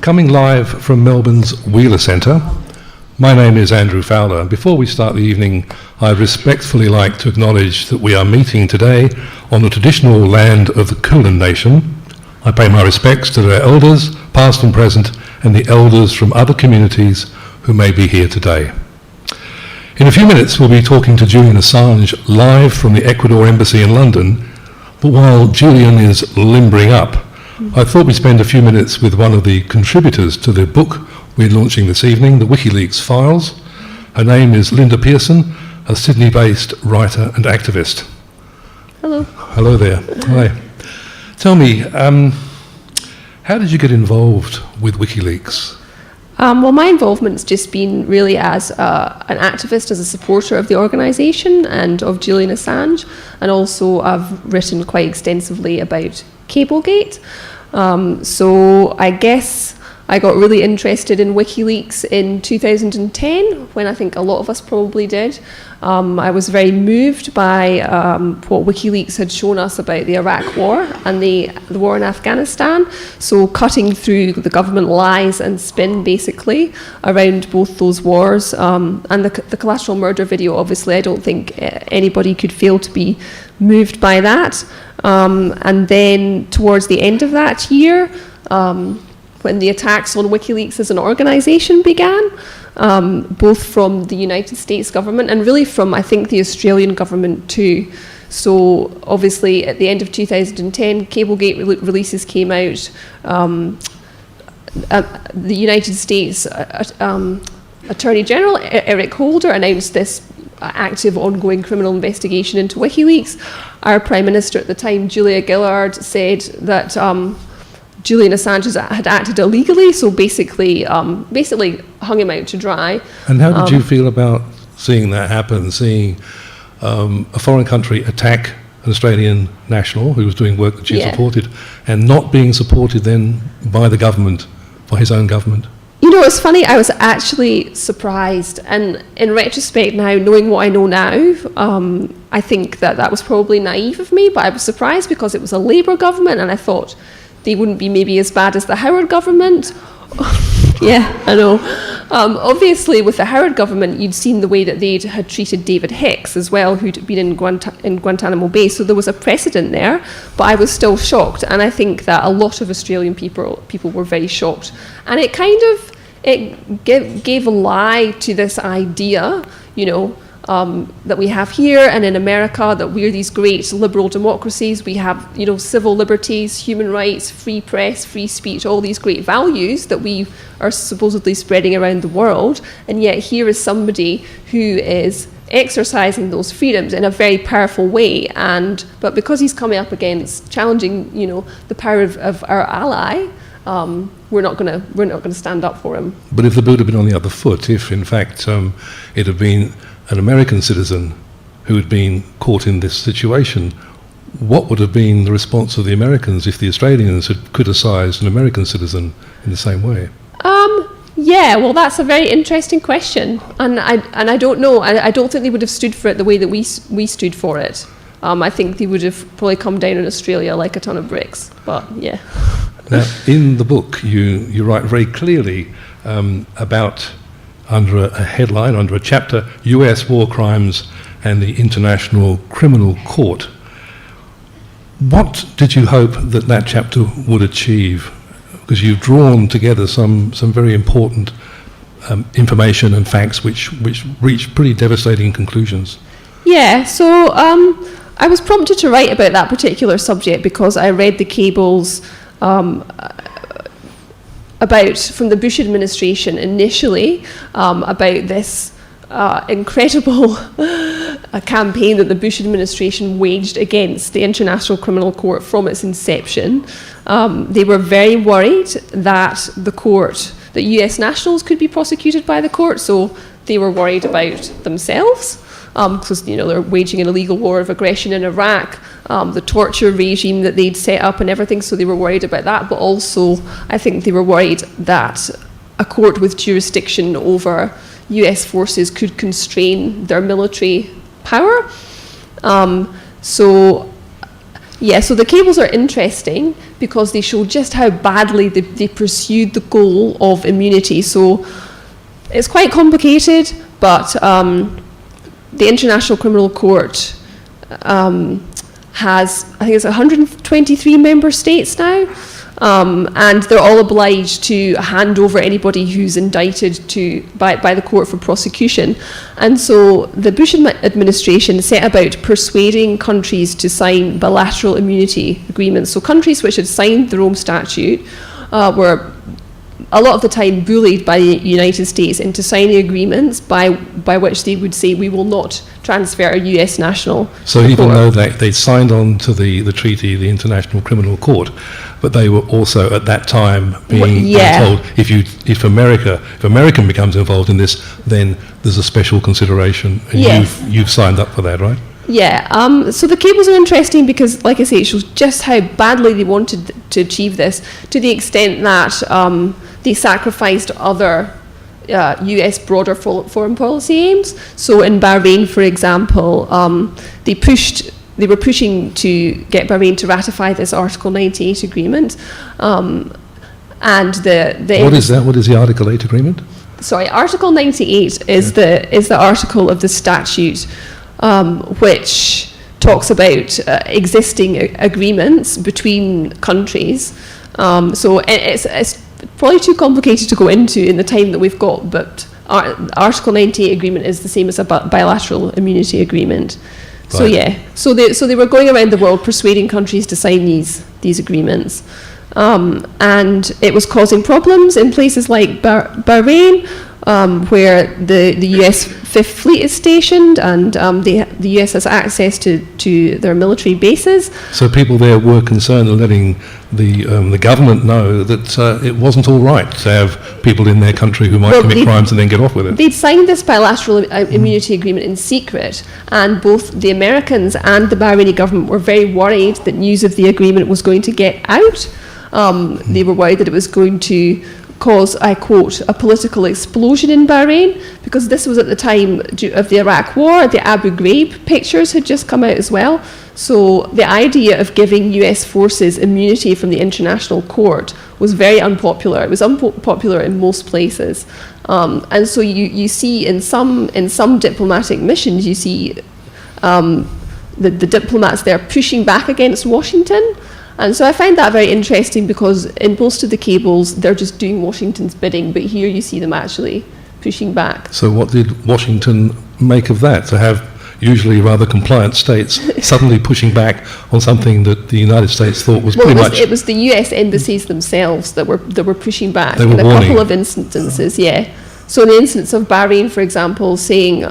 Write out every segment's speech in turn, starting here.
coming live from Melbourne's Wheeler Centre. My name is Andrew Fowler, and before we start the evening, I'd respectfully like to acknowledge that we are meeting today on the traditional land of the Kulin Nation. I pay my respects to their elders, past and present, and the elders from other communities who may be here today. In a few minutes, we'll be talking to Julian Assange live from the Ecuador Embassy in London, but while Julian is limbering up, I thought we'd spend a few minutes with one of the contributors to the book we're launching this evening, the WikiLeaks Files. Her name is Linda Pearson, a Sydney-based writer and activist. Hello. Hello there. Hi. Tell me, how did you get involved with WikiLeaks? Well, my involvement's just been really as an activist, as a supporter of the organisation and of Julian Assange, and also I've written quite extensively about Cablegate. So I guess I got really interested in WikiLeaks in 2010, when I think a lot of us probably did. I was very moved by what WikiLeaks had shown us about the Iraq War and the war in Afghanistan. So cutting through the government lies and spin, basically, around both those wars. And the collateral murder video, obviously, I don't think anybody could fail to be moved by that. And then towards the end of that year, when the attacks on WikiLeaks as an organisation began, both from the United States government and really from, I think, the Australian government too. So obviously at the end of 2010, Cablegate releases came out. The United States Attorney General Eric Holder announced this active ongoing criminal investigation into WikiLeaks. Our Prime Minister at the time, Julia Gillard, said that Julian Assange had acted illegally, so basically hung him out to dry. And how did you feel about seeing that happen, seeing a foreign country attack an Australian national who was doing work that she supported, and not being supported then by the government, by his own government? You know, it's funny, I was actually surprised, and in retrospect now, knowing what I know now, I think that was probably naive of me, but I was surprised because it was a Labour government, and I thought they wouldn't be maybe as bad as the Howard government. Yeah, I know. Obviously, with the Howard government, you'd seen the way that they had treated David Hicks as well, who'd been in Guantanamo Bay, so there was a precedent there, but I was still shocked, and I think that a lot of Australian people were very shocked. And it kind of gave a lie to this idea, you know, that we have here and in America, that we're these great liberal democracies. We have, you know, civil liberties, human rights, free press, free speech, all these great values that we are supposedly spreading around the world. And yet here is somebody who is exercising those freedoms in a very powerful way. But because he's coming up against challenging, you know, the power of our ally, we're not going to stand up for him. But if the boot had been on the other foot, if in fact it had been an American citizen who had been caught in this situation, what would have been the response of the Americans if the Australians had criticised an American citizen in the same way? Yeah, well, that's a very interesting question, and I don't know. I don't think they would have stood for it the way that we stood for it. I think they would have probably come down in Australia like a ton of bricks. But yeah. Now, in the book, you write very clearly about, under a headline, under a chapter, US war crimes and the International Criminal Court. What did you hope that chapter would achieve? Because you've drawn together some very important information and facts which reach pretty devastating conclusions. Yeah, so I was prompted to write about that particular subject because I read the cables from the Bush administration initially, about this incredible campaign that the Bush administration waged against the International Criminal Court from its inception. They were very worried that that US nationals could be prosecuted by the court, so they were worried about themselves. Because they're waging an illegal war of aggression in Iraq, the torture regime that they'd set up and everything, so they were worried about that. But also, I think they were worried that a court with jurisdiction over US forces could constrain their military power. So Yeah, so the cables are interesting because they show just how badly they pursued the goal of immunity. So it's quite complicated, but the International Criminal Court has, I think it's 123 member states now, and they're all obliged to hand over anybody who's indicted by the court for prosecution. And so the Bush administration set about persuading countries to sign bilateral immunity agreements. So countries which had signed the Rome Statute were a lot of the time bullied by the United States into signing agreements by which they would say we will not transfer a US national. So even though they signed on to the treaty, the International Criminal Court, but they were also at that time being told if American becomes involved in this, then there's a special consideration, and you've signed up for that, right? Yeah, so the cables are interesting because, like I say, it shows just how badly they wanted to achieve this, to the extent that they sacrificed other US broader foreign policy aims. So in Bahrain, for example, they were pushing to get Bahrain to ratify this Article 98 agreement. And what is that? What is the Article 8 agreement? Sorry, Article 98 is the article of the statute which talks about existing agreements between countries. So it's probably too complicated to go into in the time that we've got, but Article 98 agreement is the same as a bilateral immunity agreement. Right. So they were going around the world persuading countries to sign these agreements. And it was causing problems in places like Bahrain, where the US Fifth Fleet is stationed, and the US has access to their military bases. So people there were concerned of letting the government know that it wasn't all right to have people in their country who might commit crimes and then get off with it. They'd signed this bilateral immunity agreement in secret, and both the Americans and the Bahraini government were very worried that news of the agreement was going to get out. They were worried that it was going to cause, I quote, a political explosion in Bahrain, because this was at the time of the Iraq War. The Abu Ghraib pictures had just come out as well. So the idea of giving US forces immunity from the International Court was very unpopular. It was unpopular in most places. And so you see in some diplomatic missions, you see the diplomats there pushing back against Washington. And so I find that very interesting, because in most of the cables, they're just doing Washington's bidding, but here you see them actually pushing back. So what did Washington make of that, to have usually rather compliant states suddenly pushing back on something that the United States thought was pretty much... It was the US embassies themselves that were pushing back in a couple of instances, So in the instance of Bahrain, for example, saying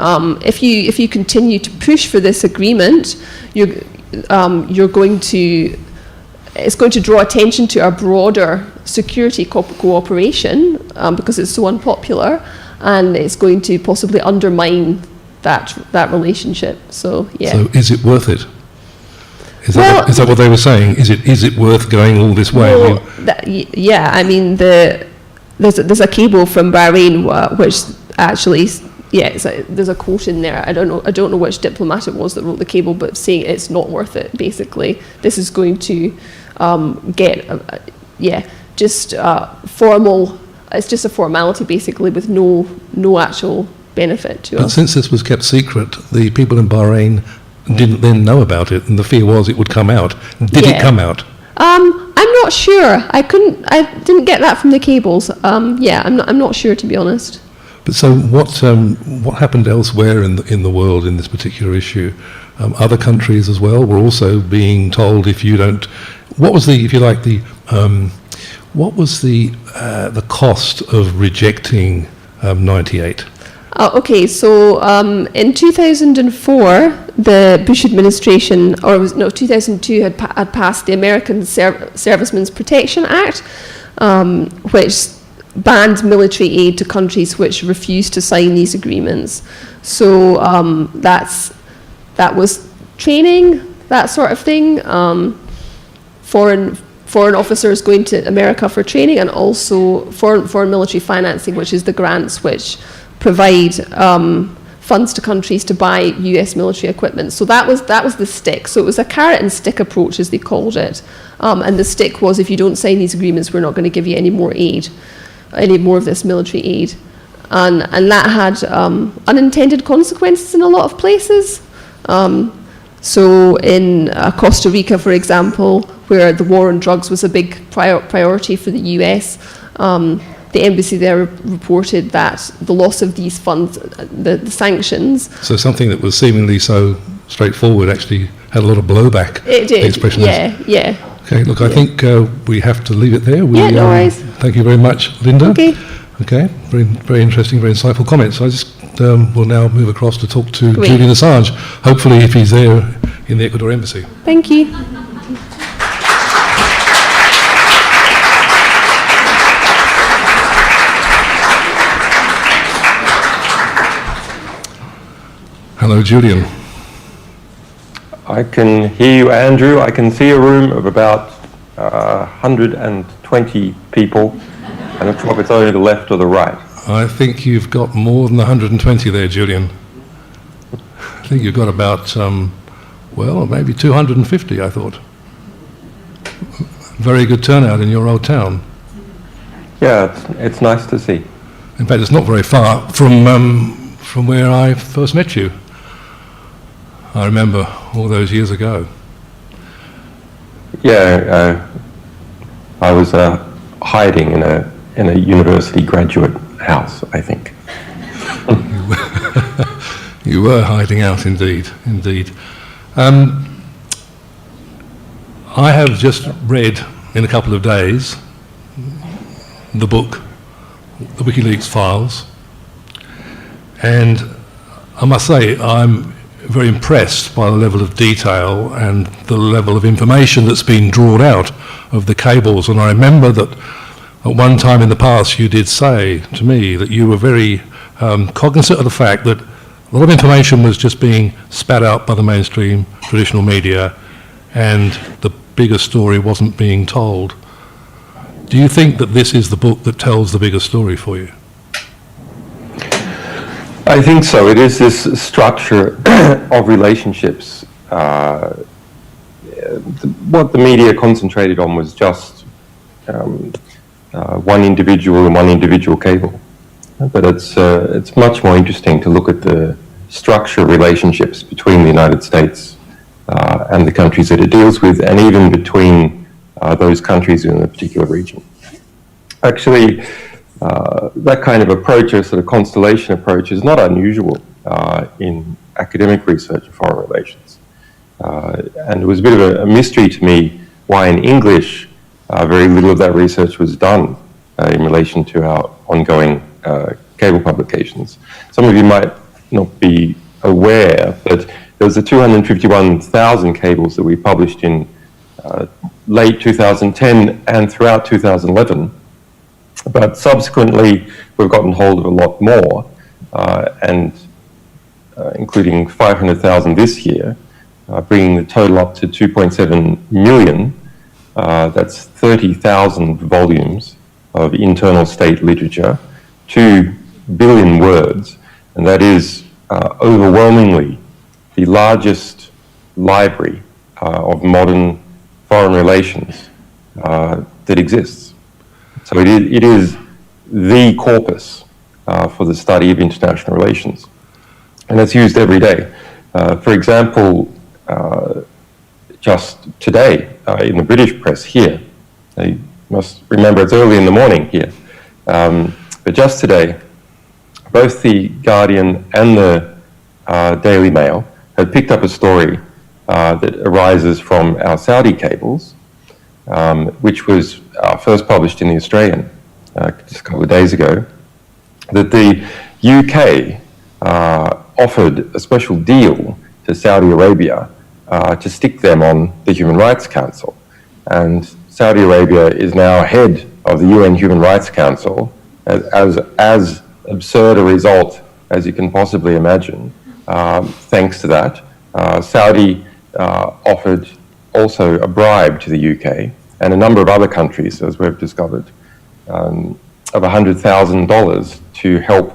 if you continue to push for this agreement, you're going to... It's going to draw attention to our broader security cooperation because it's so unpopular, and it's going to possibly undermine that relationship. So So is it worth it? Is that what they were saying? Is it worth going all this way? Well, I mean, there's a cable from Bahrain which actually. There's a quote in there. I don't know which diplomat it was that wrote the cable, but saying it's not worth it. Basically, this is going to just formal. It's just a formality, basically, with no actual benefit to us. But since this was kept secret, the people in Bahrain didn't then know about it, and the fear was it would come out. Did it come out? I'm not sure. I didn't get that from the cables. I'm not sure, to be honest. But so what happened elsewhere in the world in this particular issue? Other countries as well were also being told, if you don't, what was the cost of rejecting 98? Okay, so in 2004, the Bush administration, 2002 had passed the American Servicemen's Protection Act, which banned military aid to countries which refused to sign these agreements. So that was training, that sort of thing. Foreign officers going to America for training, and also foreign military financing, which is the grants which provide funds to countries to buy US military equipment. So that was the stick. So it was a carrot and stick approach, as they called it. And the stick was, if you don't sign these agreements, we're not going to give you any more aid, any more of this military aid. And that had unintended consequences in a lot of places. So in Costa Rica, for example, where the war on drugs was a big priority for the US, the embassy there reported that the loss of these funds, the sanctions... So something that was seemingly so straightforward actually had a lot of blowback. It did, the expression yeah. Okay, look, I think we have to leave it there. No worries. Thank you very much, Linda. Okay. Okay, very, very interesting, very insightful comments. I just will now move across to talk to Great. Julian Assange, hopefully if he's there in the Ecuador embassy. Thank you. Hello, Julian. I can hear you, Andrew. I can see a room of about 120 people, and I'm not sure if it's only the left or the right. I think you've got more than 120 there, Julian. I think you've got about, well, maybe 250, I thought. Very good turnout in your old town. Yeah, it's nice to see. In fact, it's not very far from where I first met you. I remember all those years ago. Yeah, I was hiding in a university graduate house, I think. You were hiding out, indeed. I have just read in a couple of days the book, the WikiLeaks Files, and I must say I'm very impressed by the level of detail and the level of information that's been drawn out of the cables. And I remember that at one time in the past you did say to me that you were very cognizant of the fact that a lot of information was just being spat out by the mainstream traditional media and the bigger story wasn't being told. Do you think that this is the book that tells the bigger story for you? I think so. It is this structure of relationships. What the media concentrated on was just one individual and one individual cable. But it's much more interesting to look at the structure of relationships between the United States and the countries that it deals with, and even between those countries in a particular region. Actually, that kind of approach, a sort of constellation approach, is not unusual in academic research of foreign relations. And it was a bit of a mystery to me why in English very little of that research was done in relation to our ongoing cable publications. Some of you might not be aware, but there was the 251,000 cables that we published in late 2010 and throughout 2011. But subsequently, we've gotten hold of a lot more, and including 500,000 this year, bringing the total up to 2.7 million. That's 30,000 volumes of internal state literature, 2 billion words, and that is overwhelmingly the largest library of modern foreign relations that exists. So it is the corpus for the study of international relations, and it's used every day. For example, just today in the British press here, you must remember it's early in the morning here, but just today, both the Guardian and the Daily Mail have picked up a story that arises from our Saudi cables, which was first published in the Australian just a couple of days ago, that the UK offered a special deal to Saudi Arabia to stick them on the Human Rights Council. And Saudi Arabia is now head of the UN Human Rights Council, as absurd a result as you can possibly imagine. Thanks to that, Saudi offered also a bribe to the UK and a number of other countries, as we've discovered, of $100,000 to help,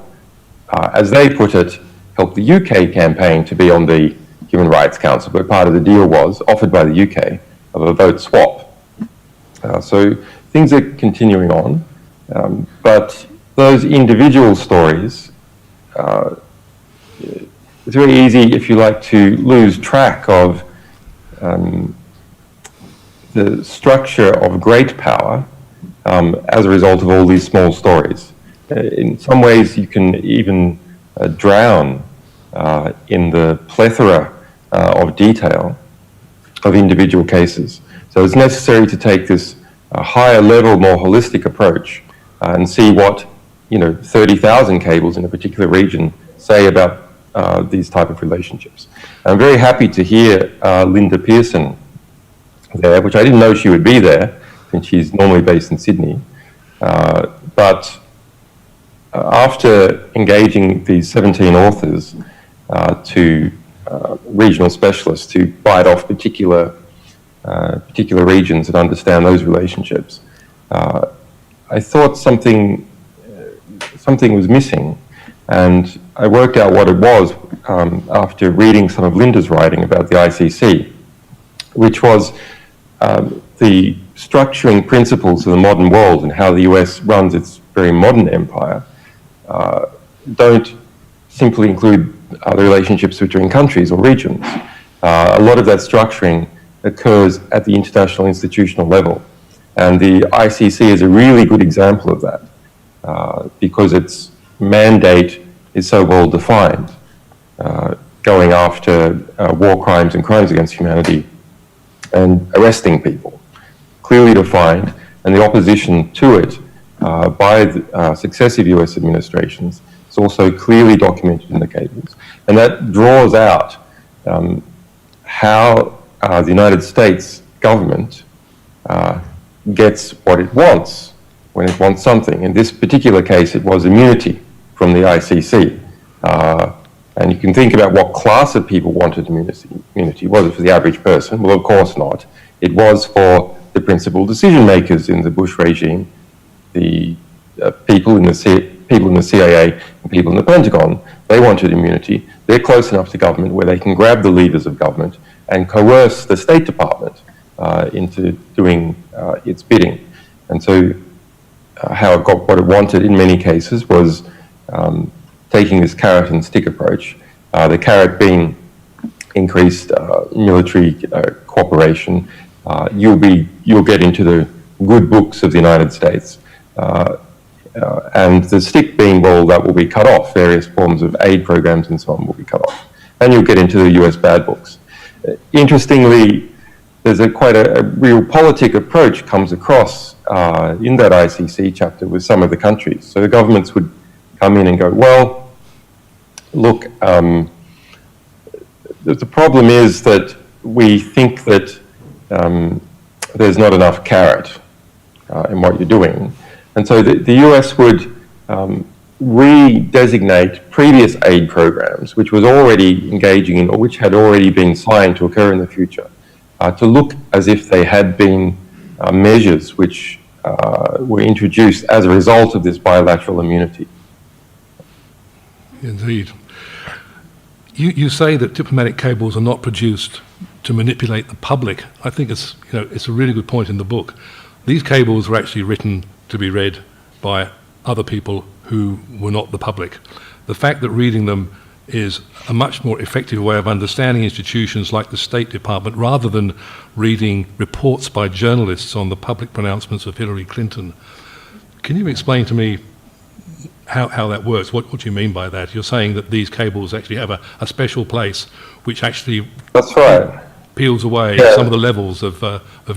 as they put it, helped the UK campaign to be on the Human Rights Council, but part of the deal was, offered by the UK, of a vote swap. So things are continuing on, but those individual stories, it's very easy, if you like, to lose track of the structure of great power as a result of all these small stories. In some ways, you can even drown in the plethora of detail of individual cases. So it's necessary to take this higher level, more holistic approach and see what 30,000 cables in a particular region say about these type of relationships. I'm very happy to hear Linda Pearson there, which I didn't know she would be there, since she's normally based in Sydney. But after engaging these 17 authors to regional specialists to bite off particular regions and understand those relationships, I thought something was missing, and I worked out what it was after reading some of Linda's writing about the ICC, which was the structuring principles of the modern world and how the US runs its very modern empire don't simply include the relationships between countries or regions. A lot of that structuring occurs at the international institutional level, and the ICC is a really good example of that because its mandate is so well defined, going after war crimes and crimes against humanity and arresting people, clearly defined, and the opposition to it by the, successive US administrations is also clearly documented in the cables. And that draws out how the United States government gets what it wants when it wants something. In this particular case, it was immunity from the ICC. And you can think about what class of people wanted immunity. Was it for the average person? Well, of course not. It was for the principal decision makers in the Bush regime, the people in the CIA, and people in the Pentagon. They wanted immunity. They're close enough to government where they can grab the levers of government and coerce the State Department into doing its bidding. And so how it got what it wanted in many cases was taking this carrot and stick approach, the carrot being increased military cooperation. You'll get into the good books of the United States, and the stick being, well, that will be cut off. Various forms of aid programs and so on will be cut off, and you'll get into the US bad books. Interestingly, there's quite a realpolitik approach comes across in that ICC chapter with some of the countries. So the governments would come in and go, well, look, the problem is that we think that there's not enough carrot in what you're doing. And so the US would redesignate previous aid programs, which was already engaging in, or which had already been signed to occur in the future, to look as if they had been measures which were introduced as a result of this bilateral immunity. Indeed. You say that diplomatic cables are not produced to manipulate the public. I think it's a really good point in the book. These cables were actually written to be read by other people who were not the public. The fact that reading them is a much more effective way of understanding institutions like the State Department, rather than reading reports by journalists on the public pronouncements of Hillary Clinton. Can you explain to me how that works? What do you mean by that? You're saying that these cables actually have a special place which actually That's right. peels away some of the levels of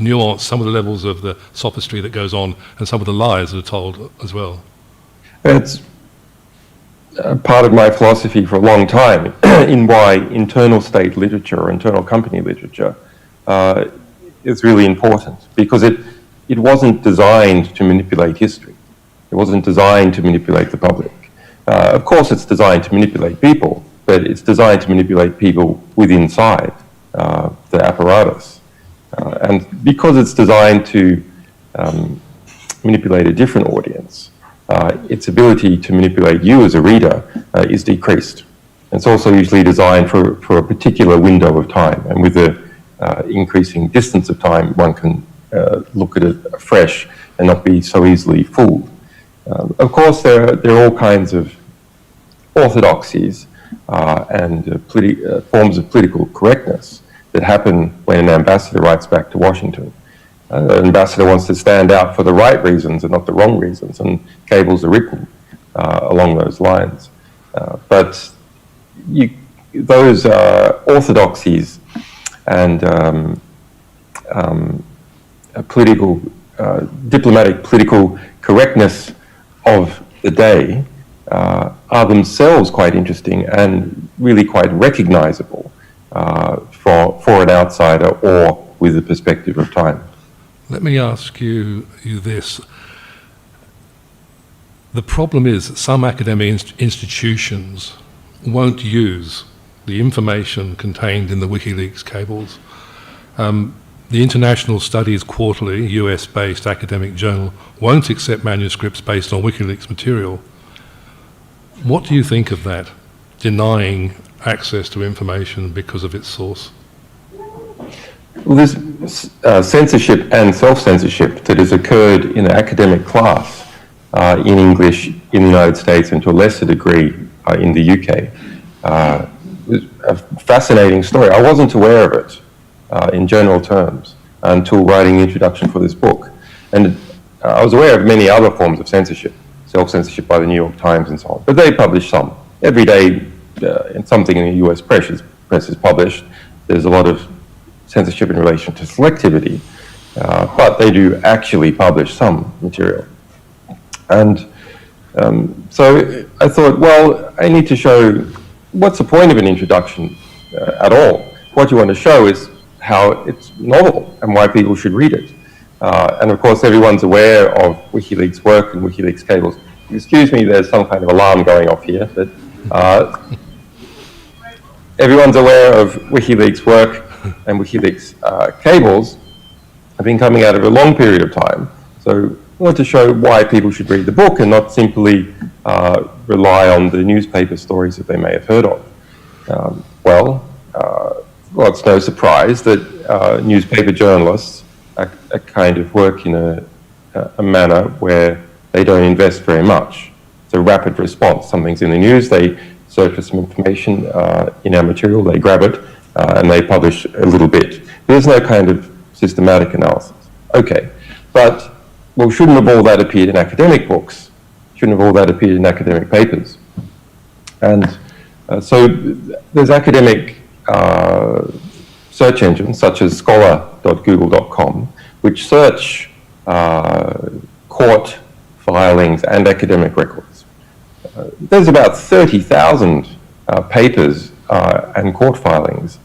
nuance, some of the levels of the sophistry that goes on, and some of the lies that are told as well. It's part of my philosophy for a long time in why internal state literature or internal company literature is really important, because it wasn't designed to manipulate history. It wasn't designed to manipulate the public. Of course, it's designed to manipulate people, but it's designed to manipulate people within inside the apparatus. And because it's designed to manipulate a different audience, its ability to manipulate you as a reader is decreased. It's also usually designed for a particular window of time, and with the increasing distance of time, one can look at it afresh and not be so easily fooled. Of course, there are all kinds of orthodoxies and forms of political correctness that happen when an ambassador writes back to Washington. An ambassador wants to stand out for the right reasons and not the wrong reasons, and cables are written along those lines. But those orthodoxies and diplomatic political correctness of the day are themselves quite interesting and really quite recognizable for an outsider or with the perspective of time. Let me ask you this. The problem is that some academic institutions won't use the information contained in the WikiLeaks cables. The International Studies Quarterly, US-based academic journal, won't accept manuscripts based on WikiLeaks material. What do you think of that, denying access to information because of its source? Well, there's censorship and self-censorship that has occurred in the academic class in English in the United States and to a lesser degree in the UK. It's a fascinating story. I wasn't aware of it in general terms until writing the introduction for this book. And I was aware of many other forms of censorship, self-censorship by the New York Times and so on. But they publish some. Every day something in the US press is published. There's a lot of censorship in relation to selectivity, but they do actually publish some material. And so I thought, well, I need to show what's the point of an introduction at all. What you want to show is how it's novel and why people should read it. And of course, everyone's aware of WikiLeaks work and WikiLeaks cables. Excuse me, there's some kind of alarm going off here, but everyone's aware of WikiLeaks work and WikiLeaks cables have been coming out of a long period of time. So I want to show why people should read the book and not simply rely on the newspaper stories that they may have heard of. Well, it's no surprise that newspaper journalists are kind of work in a manner where they don't invest very much. It's a rapid response. Something's in the news, they search for some information in our material, they grab it, and they publish a little bit. There's no kind of systematic analysis. Okay, but well, shouldn't have all that appeared in academic books? Shouldn't have all that appeared in academic papers? And so there's academic search engines such as scholar.google.com, which search court filings and academic records. There's about 30,000 papers and court filings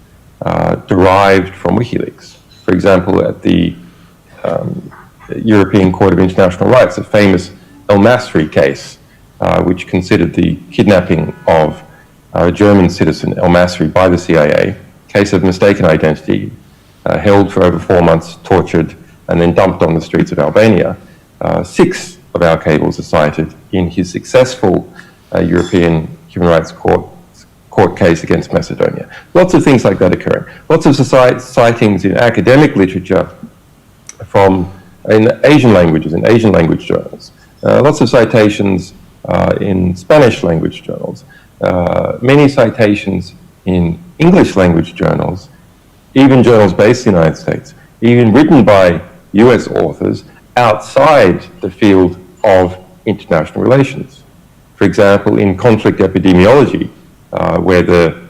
derived from WikiLeaks. For example, at the European Court of International Rights, a famous El Masri case, which considered the kidnapping of a German citizen, El Masri, by the CIA, case of mistaken identity, held for over 4 months, tortured, and then dumped on the streets of Albania. 6 of our cables are cited in his successful European Human Rights Court case against Macedonia. Lots of things like that occurring. Lots of sightings in academic literature in Asian languages, in Asian language journals. Lots of citations in Spanish language journals. Many citations in English language journals, even journals based in the United States, even written by US authors outside the field of international relations. For example, in conflict epidemiology, where the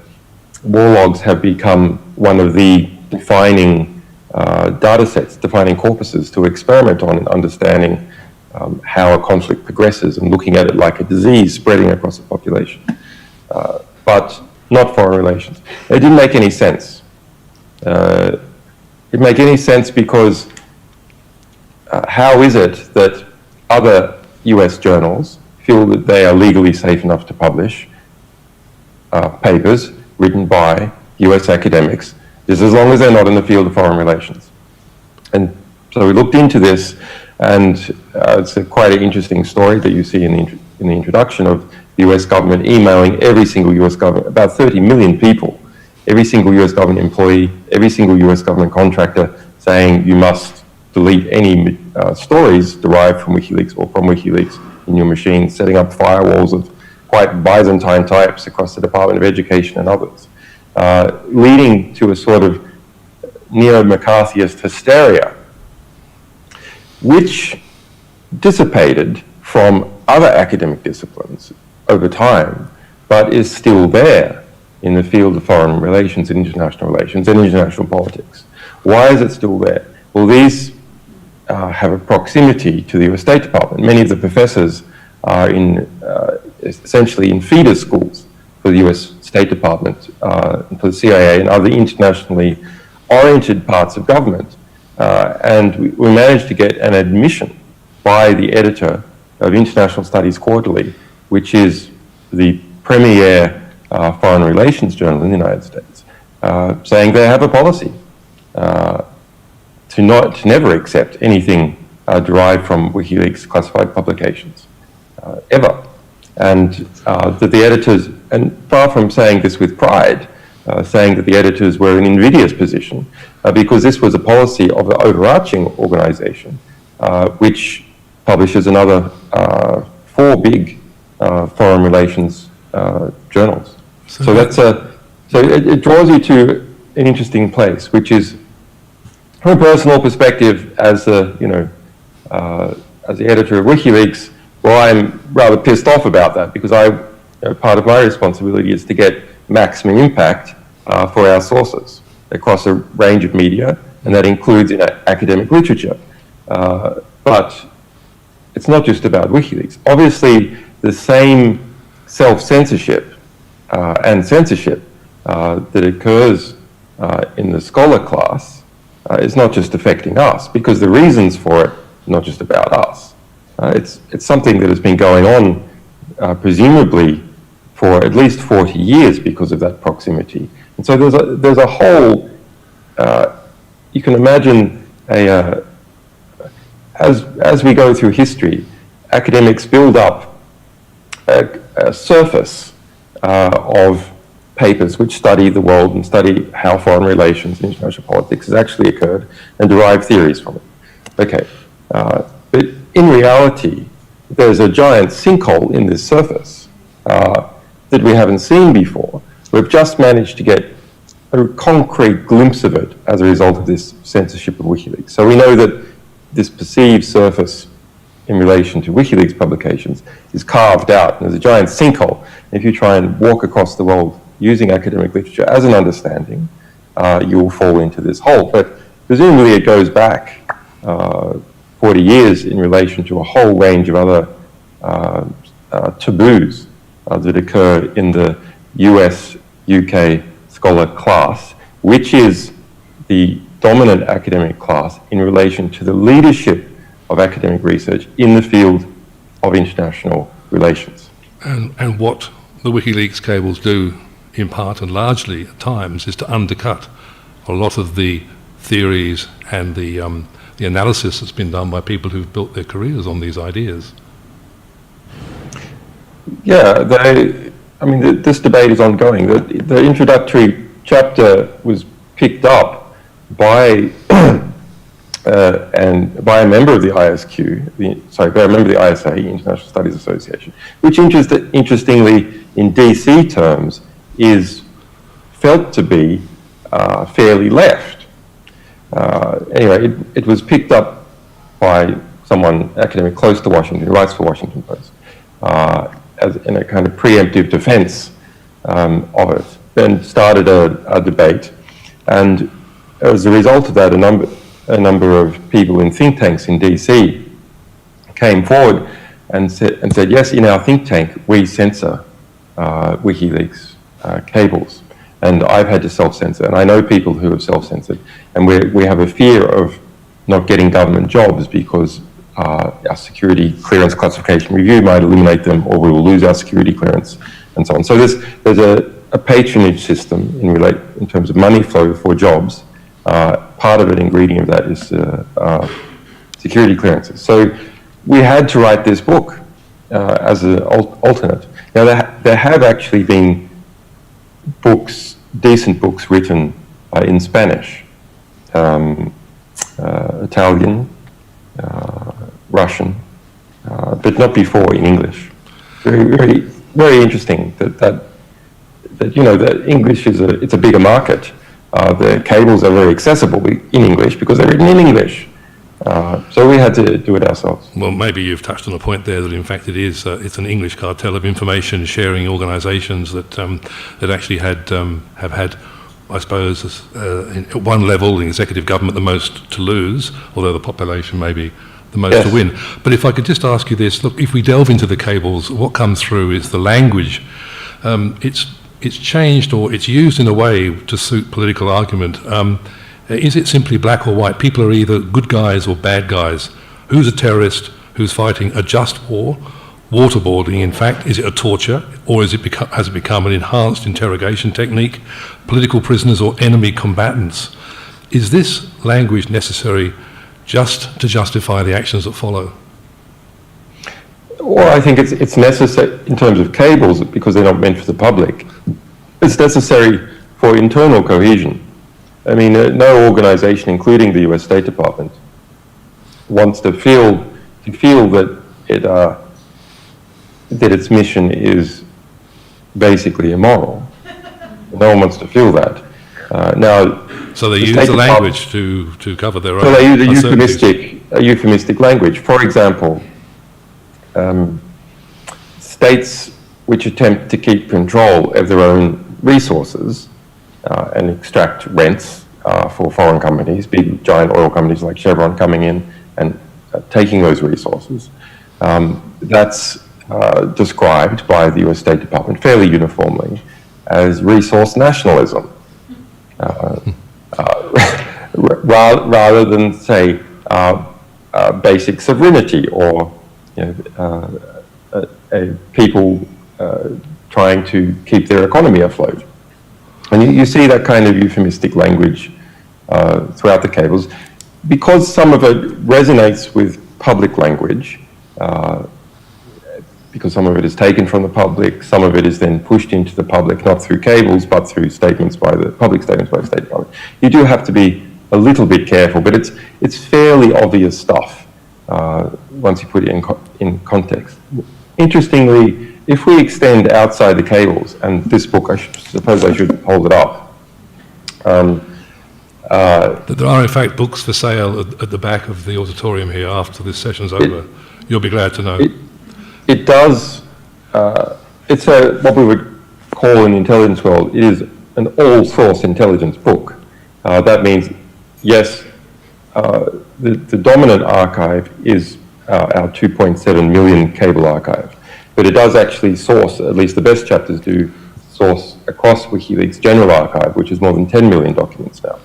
war logs have become one of the defining data sets, defining corpuses to experiment on in understanding how a conflict progresses and looking at it like a disease spreading across a population, but not foreign relations. It didn't make any sense. It didn't make any sense because how is it that other US journals feel that they are legally safe enough to publish papers written by US academics, just as long as they're not in the field of foreign relations? And so we looked into this, and it's quite an interesting story that you see in the introduction of the US government emailing every single US government, about 30 million people, every single US government employee, every single US government contractor, saying you must delete any stories derived from WikiLeaks or from WikiLeaks in your machine, setting up firewalls of quite Byzantine types across the Department of Education and others, leading to a sort of neo-McCarthyist hysteria, which dissipated from other academic disciplines over time, but is still there in the field of foreign relations and international international politics. Why is it still there? Well, these have a proximity to the US State Department. Many of the professors are essentially in feeder schools for the US State Department, for the CIA and other internationally oriented parts of government. And we managed to get an admission by the editor of International Studies Quarterly, which is the premier foreign relations journal in the United States, saying they have a policy to never accept anything derived from WikiLeaks classified publications, ever. And that the editors, and far from saying this with pride, saying that the editors were in an invidious position, because this was a policy of an overarching organization, which publishes another 4 big foreign relations journals. So it draws you to an interesting place, which is, from a personal perspective, as the editor of WikiLeaks, well, I'm rather pissed off about that, because part of my responsibility is to get maximum impact for our sources across a range of media, and that includes in academic literature. But it's not just about WikiLeaks. Obviously, the same self-censorship and censorship that occurs in the scholar class is not just affecting us, because the reasons for it are not just about us. It's something that has been going on, presumably, for at least 40 years because of that proximity. And so there's a whole, you can imagine as we go through history, academics build up a surface of papers which study the world and study how foreign relations and international politics has actually occurred and derive theories from it. Okay, but in reality, there's a giant sinkhole in this surface that we haven't seen before. We've just managed to get a concrete glimpse of it as a result of this censorship of WikiLeaks. So we know that this perceived surface in relation to WikiLeaks publications is carved out, and there's a giant sinkhole. If you try and walk across the world using academic literature as an understanding, you will fall into this hole. But presumably it goes back 40 years in relation to a whole range of other taboos that occur in the US, UK scholar class, which is the dominant academic class in relation to the leadership of academic research in the field of international relations. And what the WikiLeaks cables do, in part and largely at times, is to undercut a lot of the theories and the analysis that's been done by people who've built their careers on these ideas. Yeah, this debate is ongoing. The introductory chapter was picked up by by a member of the ISQ, by a member of the ISA, International Studies Association, which interestingly, in DC terms, is felt to be fairly left. Anyway, it was picked up by someone, academic close to Washington, who writes for Washington Post, as in a kind of preemptive defense of it, then started a debate. And as a result of that, a number of people in think tanks in DC came forward and said, yes, in our think tank, we censor WikiLeaks cables. And I've had to self-censor, and I know people who have self-censored. And we have a fear of not getting government jobs because our security clearance classification review might eliminate them, or we will lose our security clearance, and so on. So there's a patronage system in terms of money flow for jobs. Part of an ingredient of that is security clearances. So we had to write this book as an alternate. Now, there have actually been books, decent books written in Spanish, Italian, Russision, but not before in English. Very, very interesting that you know, that English is it's a bigger market. The cables are very accessible in English because they're written in English. So we had to do it ourselves. Well, maybe you've touched on a point there that in fact it is it's an English cartel of information sharing organisations that that actually have had, I suppose, at one level, the executive government the most to lose, although the population may be the most to win. But if I could just ask you this, look, if we delve into the cables, what comes through is the language. It's changed, or it's used in a way to suit political argument. Is it simply black or white? People are either good guys or bad guys. Who's a terrorist? Who's fighting a just war? Waterboarding, in fact, is it a torture, or has it become an enhanced interrogation technique? Political prisoners or enemy combatants? Is this language necessary just to justify the actions that follow? Well, I think it's necessary in terms of cables because they're not meant for the public. It's necessary for internal cohesion. I mean, no organization, including the US State Department, wants to feel that its mission is basically immoral. No one wants to feel that. So they use the language to cover their own. So they use a euphemistic language. For example, states which attempt to keep control of their own resources and extract rents for foreign companies, big giant oil companies like Chevron coming in and taking those resources. That's described by the US State Department fairly uniformly as resource nationalism, rather than, say, basic sovereignty or people trying to keep their economy afloat. And you see that kind of euphemistic language throughout the cables because some of it resonates with public language, because some of it is taken from the public, some of it is then pushed into the public, not through cables, but through statements by the public statements by the State Department. You do have to be a little bit careful, but it's fairly obvious stuff once you put it in context. Interestingly, if we extend outside the cables, and this book, I suppose I should hold it up. There are in fact books for sale at the back of the auditorium here after this session's over. You'll be glad to know. It does, it's what we would call in the intelligence world, it is an all-source intelligence book. That means, yes, the dominant archive is our 2.7 million cable archive, but it does actually source, at least the best chapters do, source across WikiLeaks General Archive, which is more than 10 million documents now,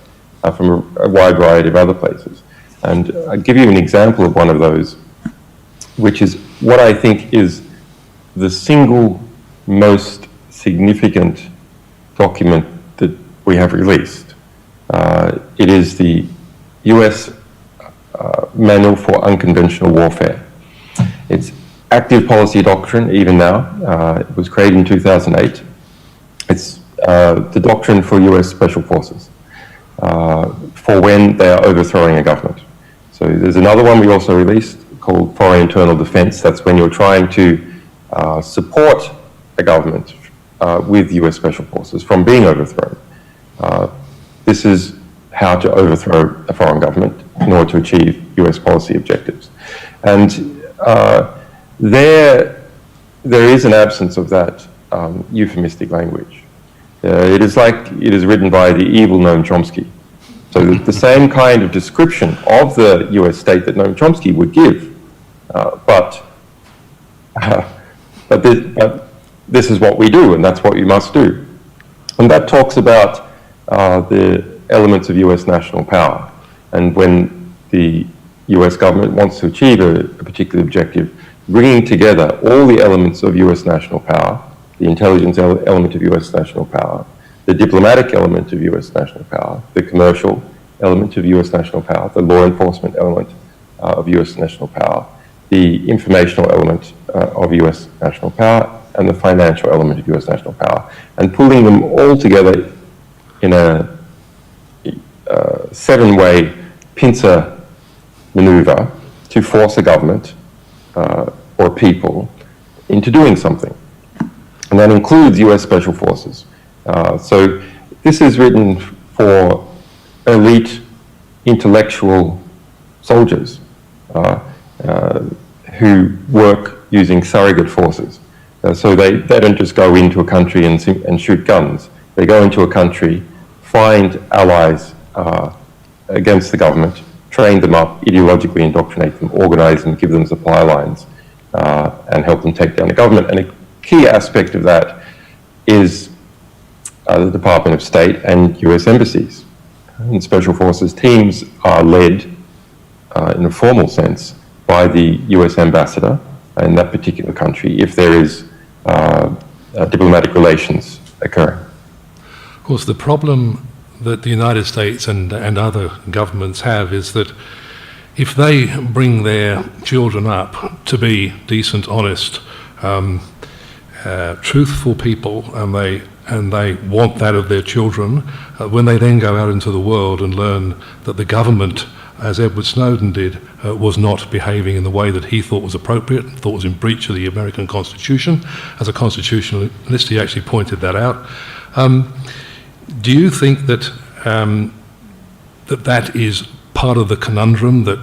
from a wide variety of other places. And I'll give you an example of one of those, which is what I think is the single most significant document that we have released. It is the US Manual for Unconventional Warfare. It's active policy doctrine even now. It was created in 2008. It's the doctrine for US Special Forces for when they are overthrowing a government. So there's another one we also released called Foreign Internal Defense. That's when you're trying to support a government with US Special Forces from being overthrown. This is how to overthrow a foreign government in order to achieve US policy objectives. And there is an absence of that euphemistic language. It is like it is written by the evil Noam Chomsky. So the same kind of description of the US state that Noam Chomsky would give, but this is what we do, and that's what you must do. And that talks about the elements of US national power. And when the US government wants to achieve a particular objective, bringing together all the elements of US national power, the intelligence element of US national power, the diplomatic element of US national power, the commercial element of US national power, the law enforcement element of US national power, the informational element of US national power, and the financial element of US national power, and pulling them all together in a seven-way pincer maneuver to force a government or people into doing something. And that includes US special forces. So this is written for elite intellectual soldiers who work using surrogate forces. So they don't just go into a country and shoot guns. They go into a country, find allies against the government, train them up, ideologically indoctrinate them, organize them, give them supply lines, and help them take down the government. And a key aspect of that is the Department of State and US embassies. And special forces teams are led, in a formal sense, by the US ambassador in that particular country if there is diplomatic relations occurring. Of course, the problem that the United States and other governments have is that if they bring their children up to be decent, honest, truthful people, and they want that of their children, when they then go out into the world and learn that the government, as Edward Snowden did, was not behaving in the way that he thought was appropriate, thought was in breach of the American Constitution. As a constitutionalist, he actually pointed that out. Do you think that that is part of the conundrum that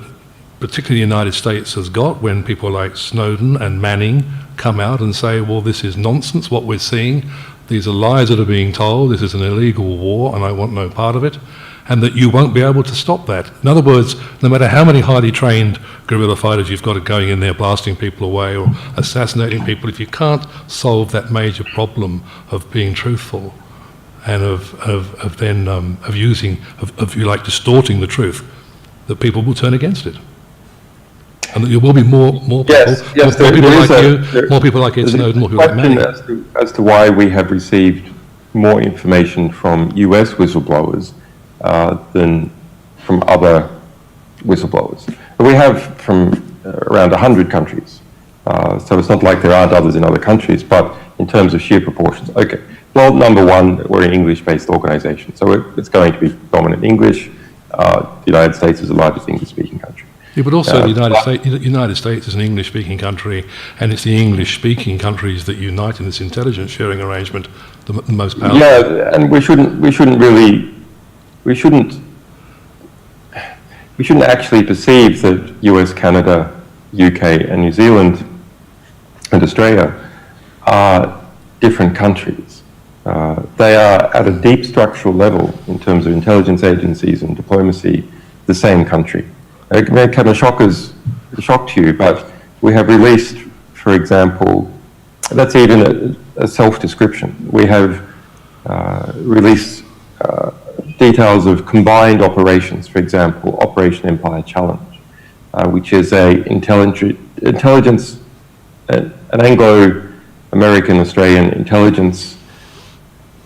particularly the United States has got when people like Snowden and Manning come out and say, well, this is nonsense, what we're seeing, these are lies that are being told, this is an illegal war and I want no part of it, and that you won't be able to stop that? In other words, no matter how many highly trained guerrilla fighters you've got going in there blasting people away or assassinating people, if you can't solve that major problem of being truthful and of you like distorting the truth, that people will turn against it. And that there will be more people, yes, more people like you, more people like Ed Snowden, more people like Manning. As to why we have received more information from US whistleblowers than from other whistleblowers. We have from around 100 countries. So it's not like there aren't others in other countries, but in terms of sheer proportions. Okay, well, number one, we're an English-based organization, so it's going to be dominant English. The United States is the largest English-speaking country. Yeah, but also the United States is an English-speaking country, and it's the English-speaking countries that unite in this intelligence sharing arrangement the most powerful. Yeah, and we shouldn't actually perceive that US, Canada, UK, and New Zealand and Australia are different countries. They are at a deep structural level in terms of intelligence agencies and diplomacy, the same country. It may come as a shock to you, but we have released, for example, that's even a self-description. We have released details of combined operations, for example, Operation Empire Challenge, which is an intelligence, an Anglo-American Australian intelligence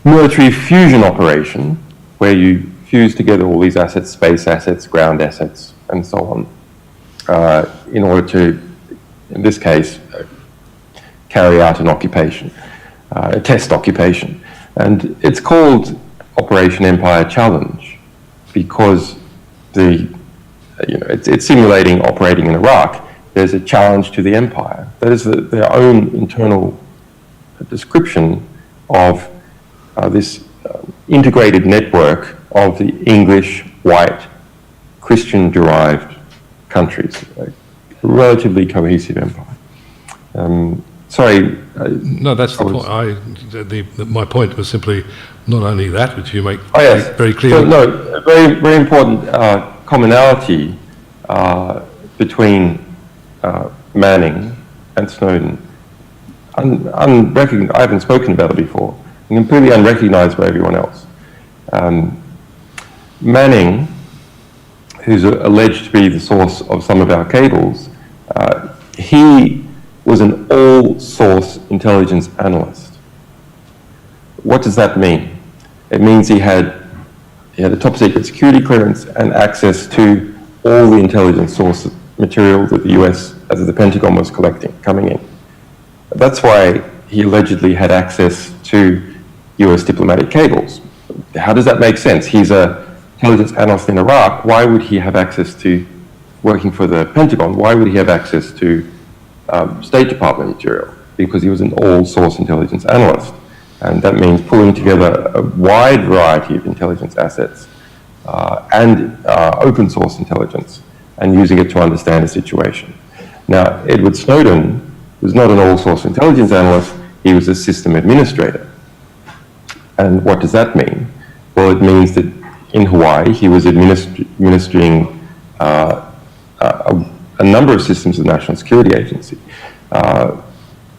military fusion operation where you fuse together all these assets, space assets, ground assets, and so on, in order to, in this case, carry out an occupation, a test occupation. And it's called Operation Empire Challenge because it's simulating operating in Iraq. There's a challenge to the empire. That is their own internal description of this integrated network of the English, white, Christian-derived countries, a relatively cohesive empire. Sorry. No, that's the point. My point was simply not only that, which you make very clear. So, no, very, very important commonality between Manning and Snowden. I haven't spoken about it before. Completely unrecognized by everyone else. Manning, who's alleged to be the source of some of our cables, he was an all-source intelligence analyst. What does that mean? It means he had a top-secret security clearance and access to all the intelligence source material that the US, as the Pentagon, was collecting, coming in. That's why he allegedly had access to US diplomatic cables. How does that make sense? He's an intelligence analyst in Iraq. Why would he have access to, working for the Pentagon, why would he have access to State Department material? Because he was an all-source intelligence analyst. And that means pulling together a wide variety of intelligence assets and open source intelligence and using it to understand a situation. Now, Edward Snowden was not an all-source intelligence analyst, he was a system administrator. And what does that mean? Well, it means that in Hawaii, he was administering a number of systems of the National Security Agency,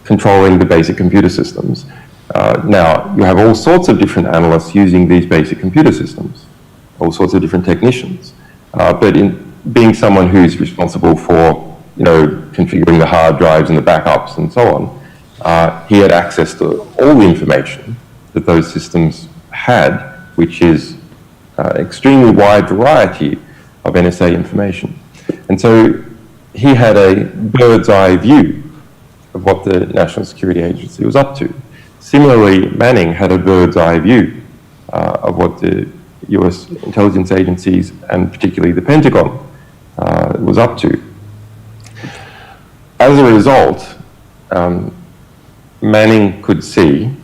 controlling the basic computer systems. Now, you have all sorts of different analysts using these basic computer systems, all sorts of different technicians. But in being someone who's responsible for, configuring the hard drives and the backups and so on, he had access to all the information that those systems had, which is extremely wide variety of NSA information. And so he had a bird's eye view of what the National Security Agency was up to. Similarly, Manning had a bird's eye view of what the US intelligence agencies, and particularly the Pentagon, was up to. As a result, Manning could see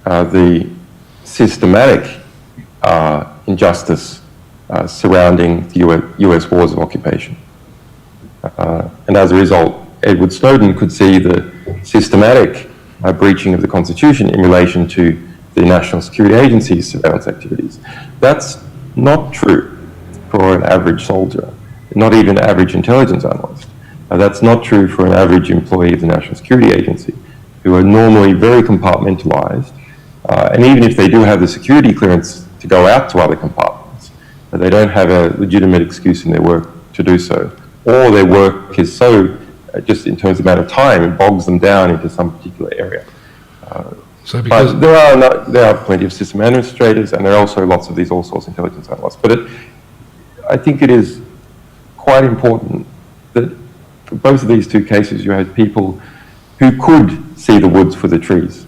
the systematic injustice surrounding the US wars of occupation. And as a result, Edward Snowden could see the systematic breaching of the Constitution in relation to the National Security Agency's surveillance activities. That's not true for an average soldier, not even an average intelligence analyst. That's not true for an average employee of the National Security Agency, who are normally very compartmentalized. And even if they do have the security clearance to go out to other compartments, they don't have a legitimate excuse in their work to do so. Or their work is so, just in terms of amount of time, it bogs them down into some particular area. But there are plenty of system administrators, and there are also lots of these all-source intelligence analysts. But I think it is quite important that for both of these two cases, you had people who could see the woods for the trees.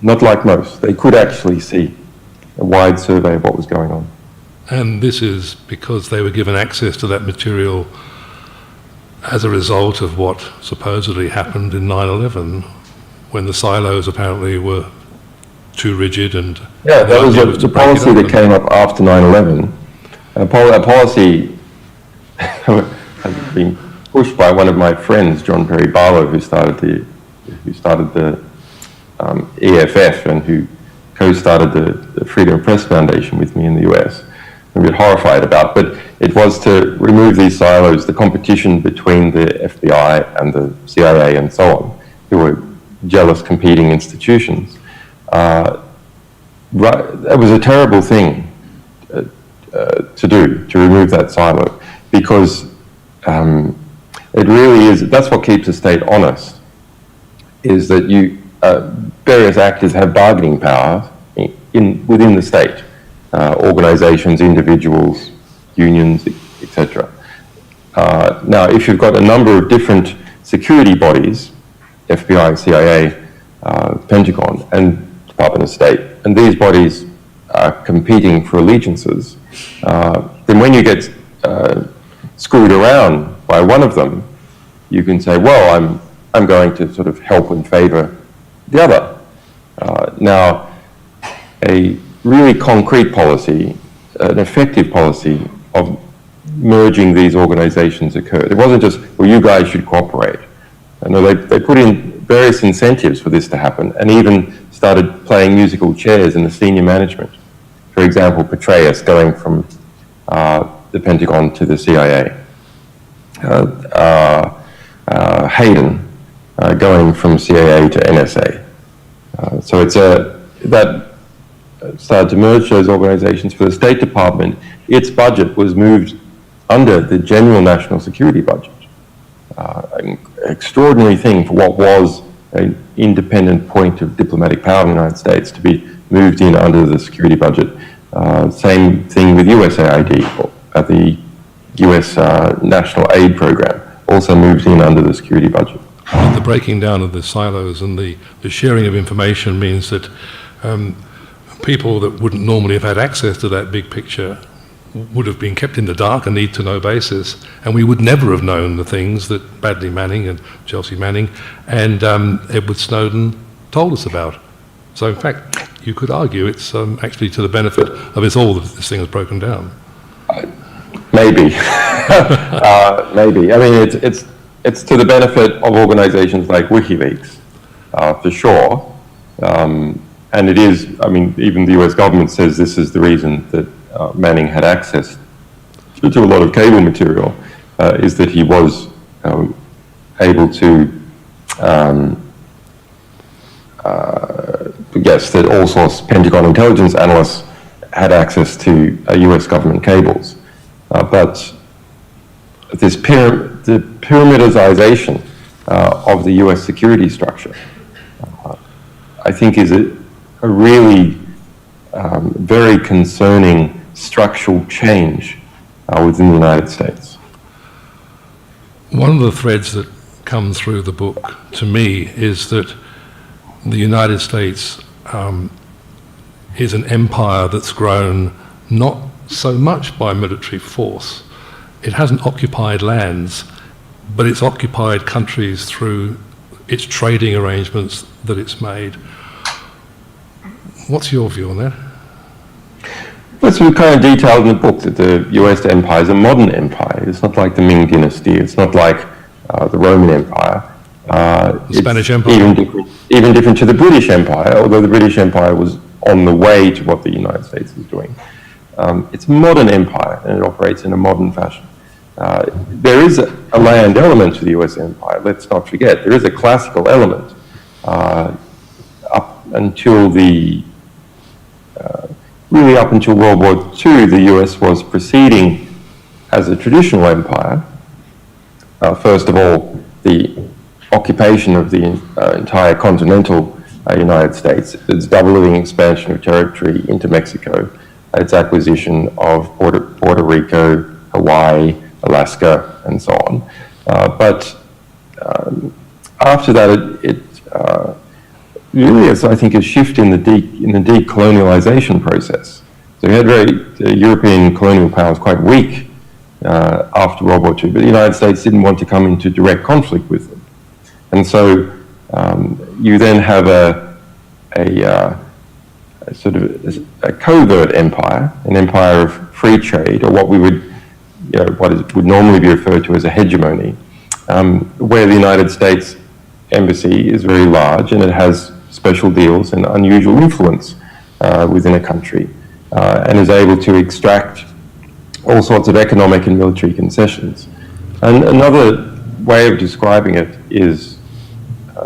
Not like most. They could actually see a wide survey of what was going on. And this is because they were given access to that material as a result of what supposedly happened in 9/11, when the silos apparently were too rigid and... Yeah, that was the policy that came up after 9/11. A policy had been pushed by one of my friends, John Perry Barlow, who started the EFF and who co-started the Freedom of Press Foundation with me in the US. I'm a bit horrified about, but it was to remove these silos, the competition between the FBI and the CIA and so on, who were jealous competing institutions. It was a terrible thing to do, to remove that silo, because it really is, that's what keeps the state honest, is that various actors have bargaining power within the state, organizations, individuals, unions, etc. Now, if you've got a number of different security bodies, FBI, CIA, Pentagon, and Department of State, and these bodies are competing for allegiances, then when you get screwed around by one of them, you can say, well, I'm going to sort of help and favor the other. Now, a really concrete policy, an effective policy of merging these organizations occurred. It wasn't just, well, you guys should cooperate. No, they put in various incentives for this to happen, and even started playing musical chairs in the senior management. For example, Petraeus going from the Pentagon to the CIA. Hayden going from CIA to NSA. So that started to merge those organizations. For the State Department, its budget was moved under the general national security budget. An extraordinary thing for what was an independent point of diplomatic power in the United States to be moved in under the security budget. Same thing with USAID, the US National Aid Program, also moved in under the security budget. But the breaking down of the silos and the sharing of information means that people that wouldn't normally have had access to that big picture would have been kept in the dark, a need-to-know basis, and we would never have known the things that Badley Manning and Chelsea Manning and Edward Snowden told us about. So in fact, you could argue it's actually to the benefit of us all that this thing has broken down. Maybe. Maybe. I mean, it's to the benefit of organizations like WikiLeaks, for sure. And it is, I mean, even the US government says this is the reason that Manning had access to a lot of cable material, is that he was able to guess that all sorts of Pentagon intelligence analysts had access to US government cables. But this the pyramidization of the US security structure, I think is a really very concerning structural change within the United States. One of the threads that come through the book to me is that the United States is an empire that's grown not so much by military force. It hasn't occupied lands, but it's occupied countries through its trading arrangements that it's made. What's your view on that? Well, so we kind of detailed in the book that the US empire is a modern empire. It's not like the Ming Dynasty. It's not like the Roman Empire. The Spanish Empire. Even different to the British Empire, although the British Empire was on the way to what the United States is doing. It's a modern empire, and it operates in a modern fashion. There is a land element to the US empire, let's not forget. There is a classical element. Up until really up until World War II, the US was proceeding as a traditional empire. First of all, the occupation of the entire continental United States, its doubling expansion of territory into Mexico, its acquisition of Puerto Rico, Hawaii, Alaska, and so on. But after that, it really is, I think, a shift in the decolonialization process. So you had the European colonial powers quite weak after World War II, but the United States didn't want to come into direct conflict with them. And so you then have a sort of a covert empire, an empire of free trade, or what we would, would normally be referred to as a hegemony, where the United States embassy is very large and it has special deals and unusual influence within a country, and is able to extract all sorts of economic and military concessions. And another way of describing it is,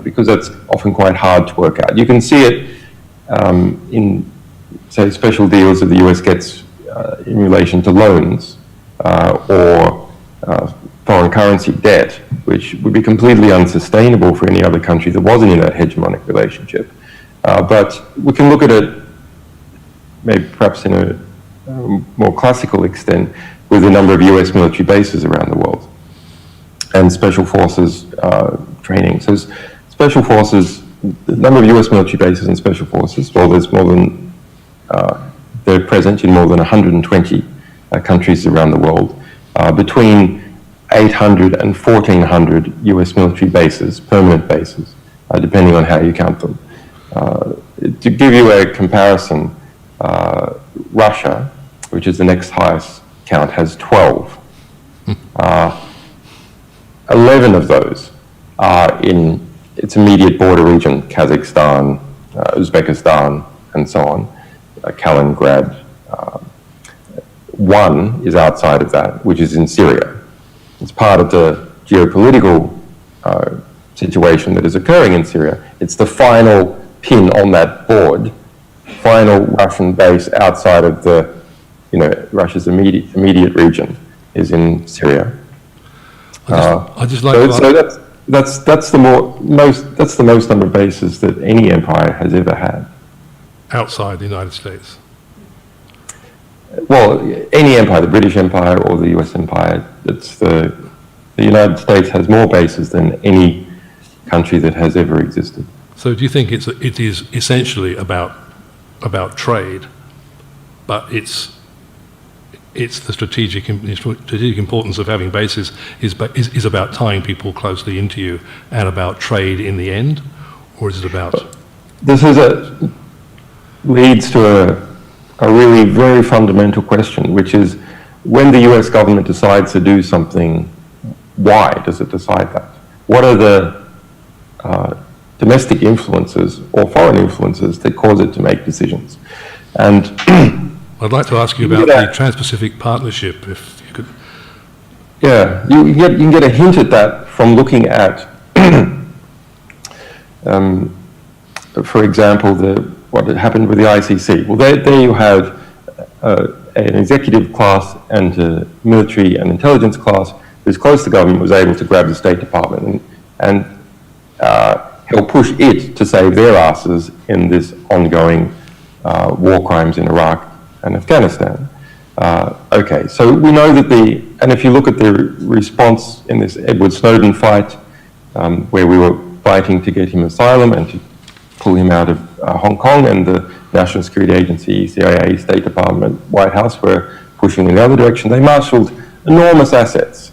because that's often quite hard to work out, you can see it in, say, special deals that the US gets in relation to loans or foreign currency debt, which would be completely unsustainable for any other country that wasn't in that hegemonic relationship. But we can look at it maybe perhaps in a more classical extent with a number of US military bases around the world and special forces training. So special forces, the number of US military bases and special forces, well, there's more than, they're present in more than 120 countries around the world. Between 800 and 1,400 US military bases, permanent bases, depending on how you count them. To give you a comparison, Russia, which is the next highest count, has 12. 11 of those are in its immediate border region, Kazakhstan, Uzbekistan, and so on, Kaliningrad. One is outside of that, which is in Syria. It's part of the geopolitical situation that is occurring in Syria. It's the final pin on that board, final Russian base outside of the, Russia's immediate region is in Syria. I just like so that's the most number of bases that any empire has ever had outside the United States. Well, any empire, the British Empire or the US Empire, the United States has more bases than any country that has ever existed. So do you think it is essentially about trade, but it's the strategic importance of having bases is about tying people closely into you and about trade in the end, or is it about? This leads to a really very fundamental question, which is when the US government decides to do something, why does it decide that? What are the domestic influences or foreign influences that cause it to make decisions? And I'd like to ask you about the Trans-Pacific Partnership, if you could. Yeah, you can get a hint at that from looking at, for example, what had happened with the ICC. Well, there you have an executive class and a military and intelligence class who's close to government was able to grab the State Department and help push it to save their asses in this ongoing war crimes in Iraq and Afghanistan. Okay, so we know that and if you look at the response in this Edward Snowden fight, where we were fighting to get him asylum and to pull him out of Hong Kong, and the National Security Agency, CIA, State Department, White House were pushing in the other direction, they marshaled enormous assets.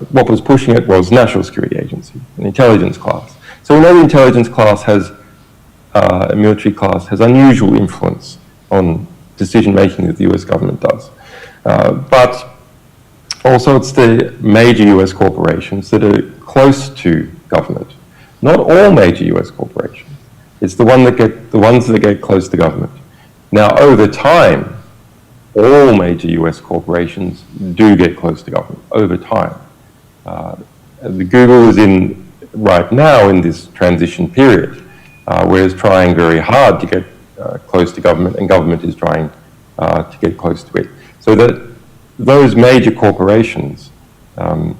What was pushing it was National Security Agency, an intelligence class. So we know the intelligence class has, a military class, has unusual influence on decision-making that the US government does. But also it's the major US corporations that are close to government. Not all major US corporations. It's the ones that get close to government. Now, over time, all major US corporations do get close to government, over time. The Google is right now in this transition period, where it's trying very hard to get close to government, and government is trying to get close to it. So that those major corporations are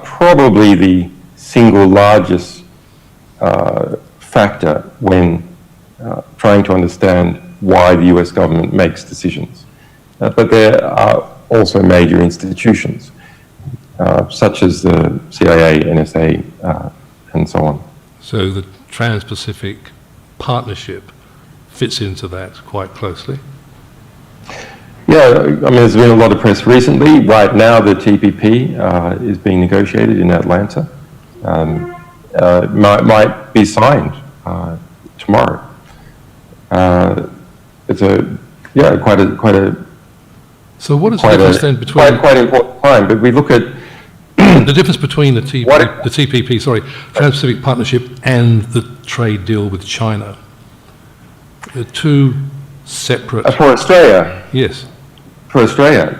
probably the single largest factor when trying to understand why the US government makes decisions. But there are also major institutions, such as the CIA, NSA, and so on. So the Trans-Pacific Partnership fits into that quite closely. Yeah, I mean, there's been a lot of press recently. Right now, the TPP is being negotiated in Atlanta. Might be signed tomorrow. It's quite a. So what is the difference then between quite important time? But we look at the difference between the TPP, Trans-Pacific Partnership, and the trade deal with China. They're two separate. For Australia. Yes. For Australia.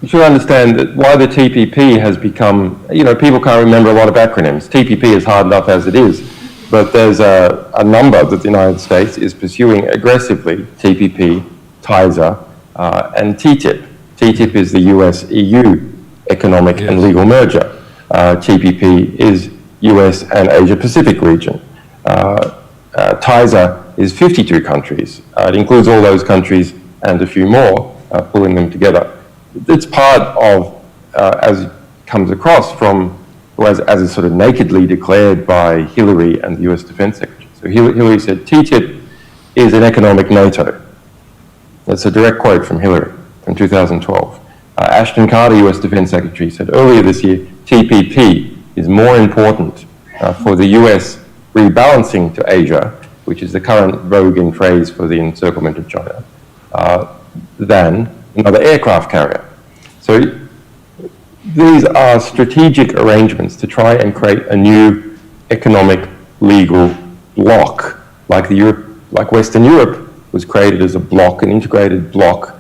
You should understand that why the TPP has become, people can't remember a lot of acronyms. TPP is hard enough as it is, but there's a number that the United States is pursuing aggressively: TPP, TISA, and TTIP. TTIP is the US-EU economic and legal merger. TPP is US and Asia-Pacific region. TISA is 52 countries. It includes all those countries and a few more, pulling them together. It's part of, as it comes across from, as is sort of nakedly declared by Hillary and the US Defense Secretary. So Hillary said, TTIP is an economic NATO. That's a direct quote from Hillary from 2012. Ashton Carter, US Defense Secretary, said earlier this year, TPP is more important for the US rebalancing to Asia, which is the current voguing phrase for the encirclement of China, than another aircraft carrier. So these are strategic arrangements to try and create a new economic legal bloc, like Western Europe was created as a bloc, an integrated bloc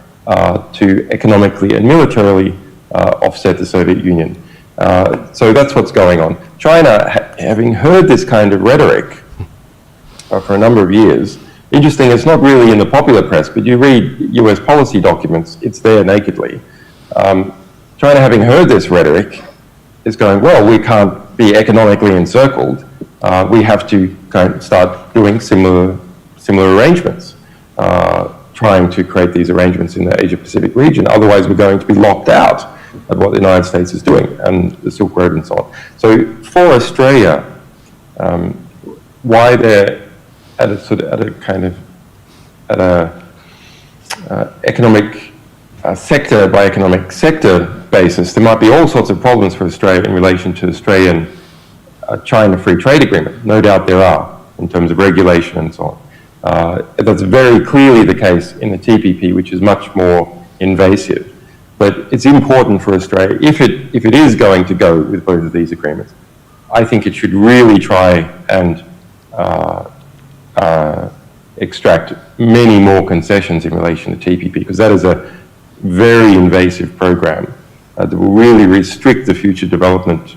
to economically and militarily offset the Soviet Union. So that's what's going on. China, having heard this kind of rhetoric for a number of years, interesting, it's not really in the popular press, but you read US policy documents, it's there nakedly. China, having heard this rhetoric, is going, well, we can't be economically encircled. We have to start doing similar arrangements, trying to create these arrangements in the Asia-Pacific region. Otherwise, we're going to be locked out at what the United States is doing and the Silk Road and so on. So for Australia, why they're at a economic sector by economic sector basis, there might be all sorts of problems for Australia in relation to Australian-China free trade agreement. No doubt there are, in terms of regulation and so on. That's very clearly the case in the TPP, which is much more invasive. But it's important for Australia, if it is going to go with both of these agreements, I think it should really try and extract many more concessions in relation to TPP, because that is a very invasive program that will really restrict the future development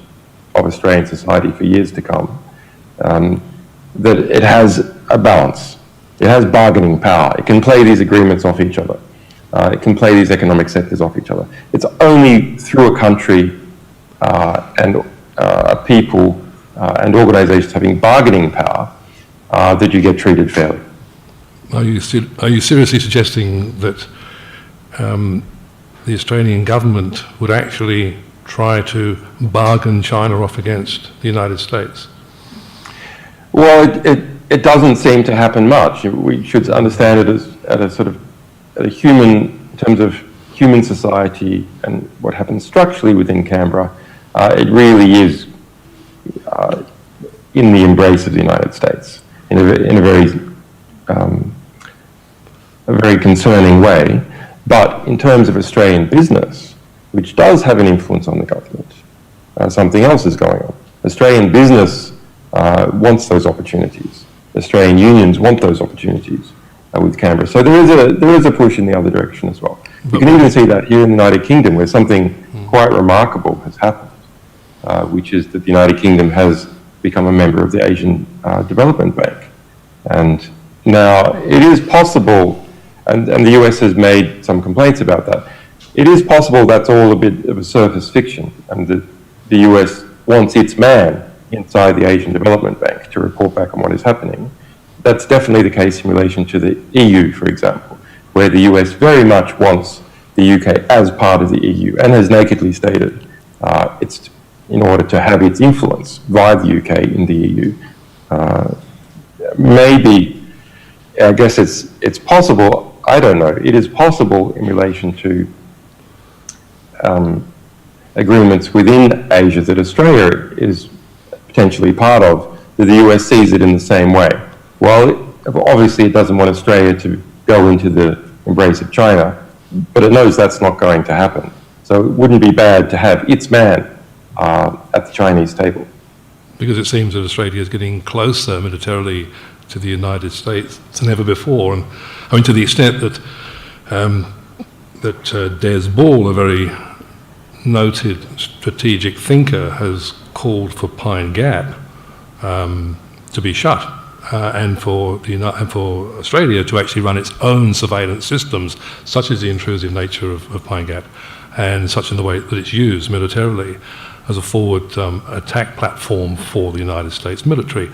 of Australian society for years to come. That it has a balance. It has bargaining power. It can play these agreements off each other. It can play these economic sectors off each other. It's only through a country and people and organizations having bargaining power that you get treated fairly. Are you seriously suggesting that the Australian government would actually try to bargain China off against the United States? Well, it doesn't seem to happen much. We should understand it as at a human, in terms of human society and what happens structurally within Canberra. It really is in the embrace of the United States in a very concerning way. But in terms of Australian business, which does have an influence on the government, something else is going on. Australian business wants those opportunities. Australian unions want those opportunities with Canberra. So there is a push in the other direction as well. You can even see that here in the United Kingdom, where something quite remarkable has happened, which is that the United Kingdom has become a member of the Asian Development Bank. And now it is possible, and the US has made some complaints about that, it is possible that's all a bit of a surface fiction, and that the US wants its man inside the Asian Development Bank to report back on what is happening. That's definitely the case in relation to the EU, for example, where the US very much wants the UK as part of the EU and has nakedly stated it's in order to have its influence via the UK in the EU. Maybe, I guess it's possible, I don't know, it is possible in relation to agreements within Asia that Australia is potentially part of, that the US sees it in the same way. Well, obviously it doesn't want Australia to go into the embrace of China, but it knows that's not going to happen. So it wouldn't be bad to have its man at the Chinese table. Because it seems that Australia is getting closer militarily to the United States than ever before. And I mean, to the extent that Des Ball, a very noted strategic thinker, has called for Pine Gap to be shut, and for Australia to actually run its own surveillance systems, such as the intrusive nature of Pine Gap, and such in the way that it's used militarily as a forward attack platform for the United States military.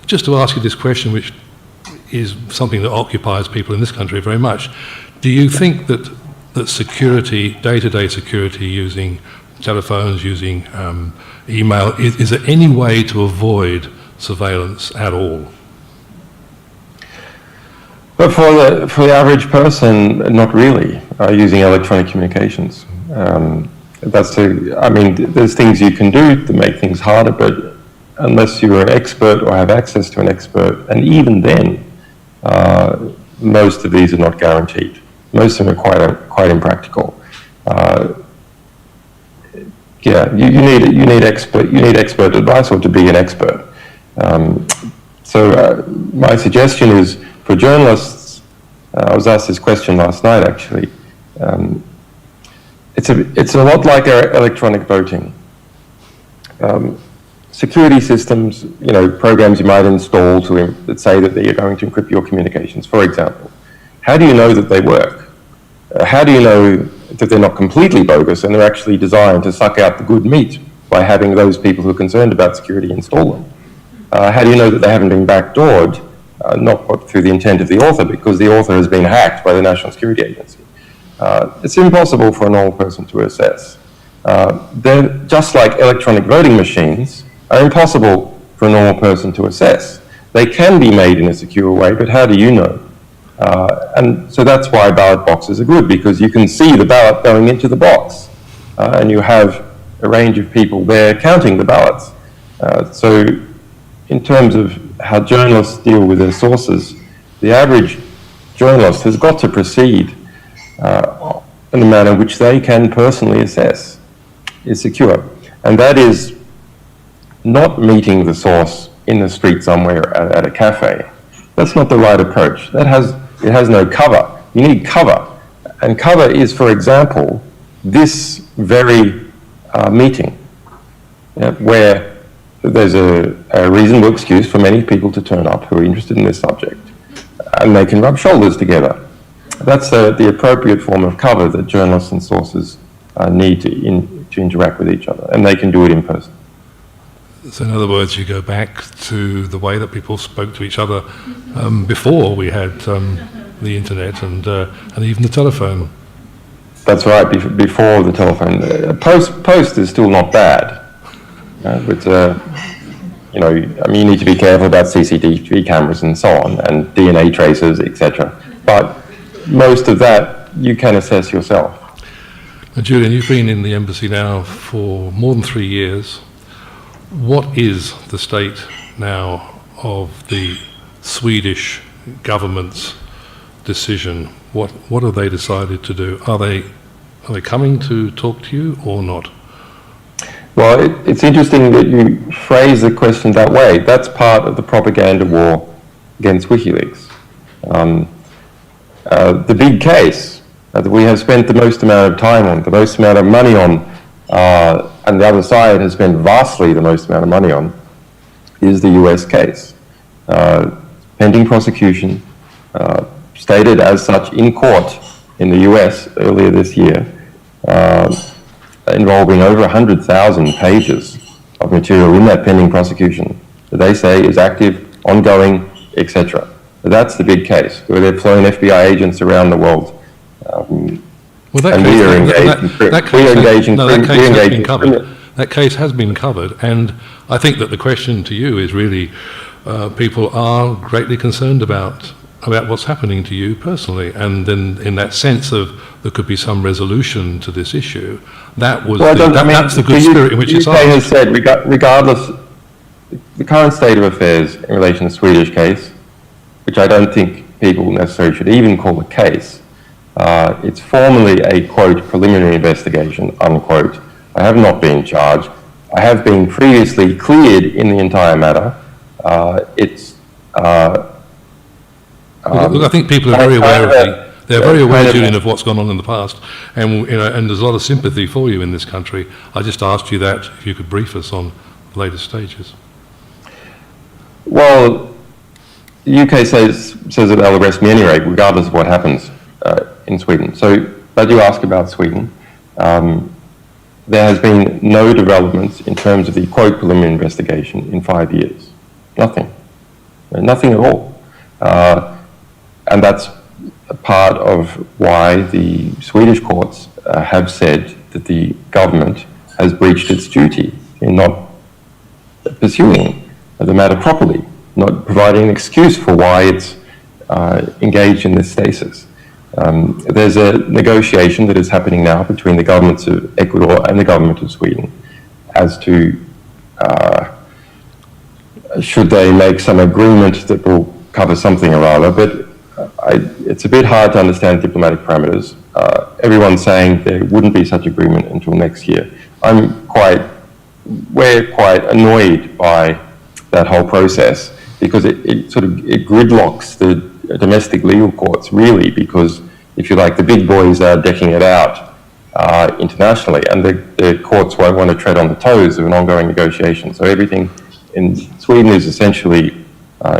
Just to ask you this question, which is something that occupies people in this country very much, do you think that security, day-to-day security using telephones, using email, is there any way to avoid surveillance at all? But for the average person, not really, using electronic communications. I mean, there's things you can do to make things harder, but unless you're an expert or have access to an expert, and even then, most of these are not guaranteed. Most of them are quite impractical. Yeah, you need expert advice, or to be an expert. So my suggestion is for journalists. I was asked this question last night, actually. It's a lot like our electronic voting. Security systems, programs you might install that say that they're going to encrypt your communications, for example. How do you know that they work? How do you know that they're not completely bogus and they're actually designed to suck out the good meat by having those people who are concerned about security install them? How do you know that they haven't been backdoored, not through the intent of the author, because the author has been hacked by the National Security Agency? It's impossible for a normal person to assess. They're just like electronic voting machines are impossible for a normal person to assess. They can be made in a secure way, but how do you know? And so that's why ballot boxes are good, because you can see the ballot going into the box, and you have a range of people there counting the ballots. So in terms of how journalists deal with their sources, the average journalist has got to proceed in a manner which they can personally assess is secure. And that is not meeting the source in the street somewhere at a cafe. That's not the right approach. It has no cover. You need cover. And cover is, for example, this very meeting, where there's a reasonable excuse for many people to turn up who are interested in this subject, and they can rub shoulders together. That's the appropriate form of cover that journalists and sources need to interact with each other, and they can do it in person. So in other words, you go back to the way that people spoke to each other before we had the internet and even the telephone. That's right, before the telephone. Post is still not bad, but you know, I mean, you need to be careful about CCTV cameras and so on, and DNA tracers, etc. But most of that you can assess yourself. Now, Julian, you've been in the embassy now for more than 3 years. What is the state now of the Swedish government's decision? What have they decided to do? Are they coming to talk to you or not? Well, it's interesting that you phrase the question that way. That's part of the propaganda war against WikiLeaks. The big case that we have spent the most amount of time on, the most amount of money on, and the other side has spent vastly the most amount of money on, is the US case. Pending prosecution, stated as such in court in the US earlier this year, involving over 100,000 pages of material in that pending prosecution that they say is active, ongoing, etc. That's the big case, where they've flown FBI agents around the world. That case has been covered, and I think that the question to you is really, people are greatly concerned about what's happening to you personally, and then in that sense of there could be some resolution to this issue. That's the good spirit in which it's asked. The UK has said, regardless, the current state of affairs in relation to the Swedish case, which I don't think people necessarily should even call a case, it's formally a, quote, preliminary investigation, unquote. I have not been charged. I have been previously cleared in the entire matter. Look, I think people are very aware they're very aware, Julian, of what's gone on in the past, and and there's a lot of sympathy for you in this country. I just asked you that if you could brief us on the latest stages. Well, the UK says that they'll arrest me anyway, regardless of what happens in Sweden. So, but you ask about Sweden. There has been no developments in terms of the, quote, preliminary investigation in 5 years. Nothing. Nothing at all. And that's a part of why the Swedish courts have said that the government has breached its duty in not pursuing the matter properly, not providing an excuse for why it's engaged in this stasis. There's a negotiation that is happening now between the governments of Ecuador and the government of Sweden as to should they make some agreement that will cover something or other, but it's a bit hard to understand diplomatic parameters. Everyone's saying there wouldn't be such agreement until next year. We're quite annoyed by that whole process because it gridlocks the domestic legal courts, really, because if you like, the big boys are decking it out internationally, and the courts won't want to tread on the toes of an ongoing negotiation. So everything in Sweden is essentially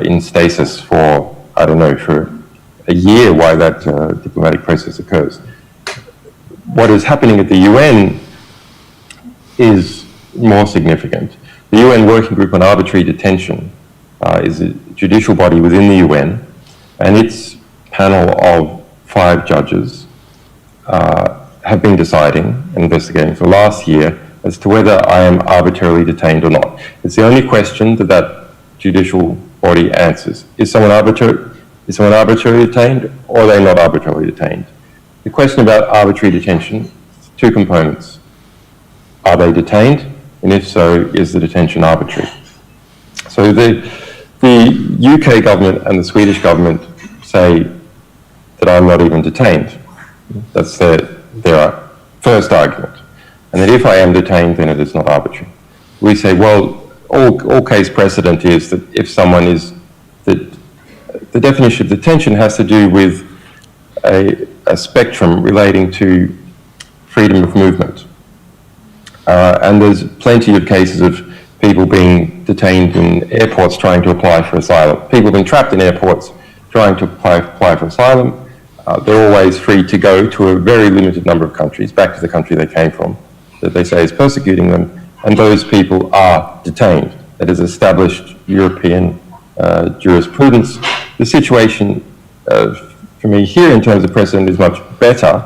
in stasis for, I don't know, for a year while that diplomatic process occurs. What is happening at the UN is more significant. The UN Working Group on Arbitrary Detention is a judicial body within the UN, and its panel of 5 judges have been deciding and investigating for the last year as to whether I am arbitrarily detained or not. It's the only question that that judicial body answers. Is someone arbitrarily detained, or are they not arbitrarily detained? The question about arbitrary detention, two components. Are they detained? And if so, is the detention arbitrary? So the UK government and the Swedish government say that I'm not even detained. That's their first argument. And that if I am detained, then it is not arbitrary. We say, well, all case precedent is that if someone is, the definition of detention has to do with a spectrum relating to freedom of movement. And there's plenty of cases of people being detained in airports trying to apply for asylum. People being trapped in airports trying to apply for asylum. They're always free to go to a very limited number of countries, back to the country they came from, that they say is persecuting them, and those people are detained. That is established European jurisprudence. The situation for me here in terms of precedent is much better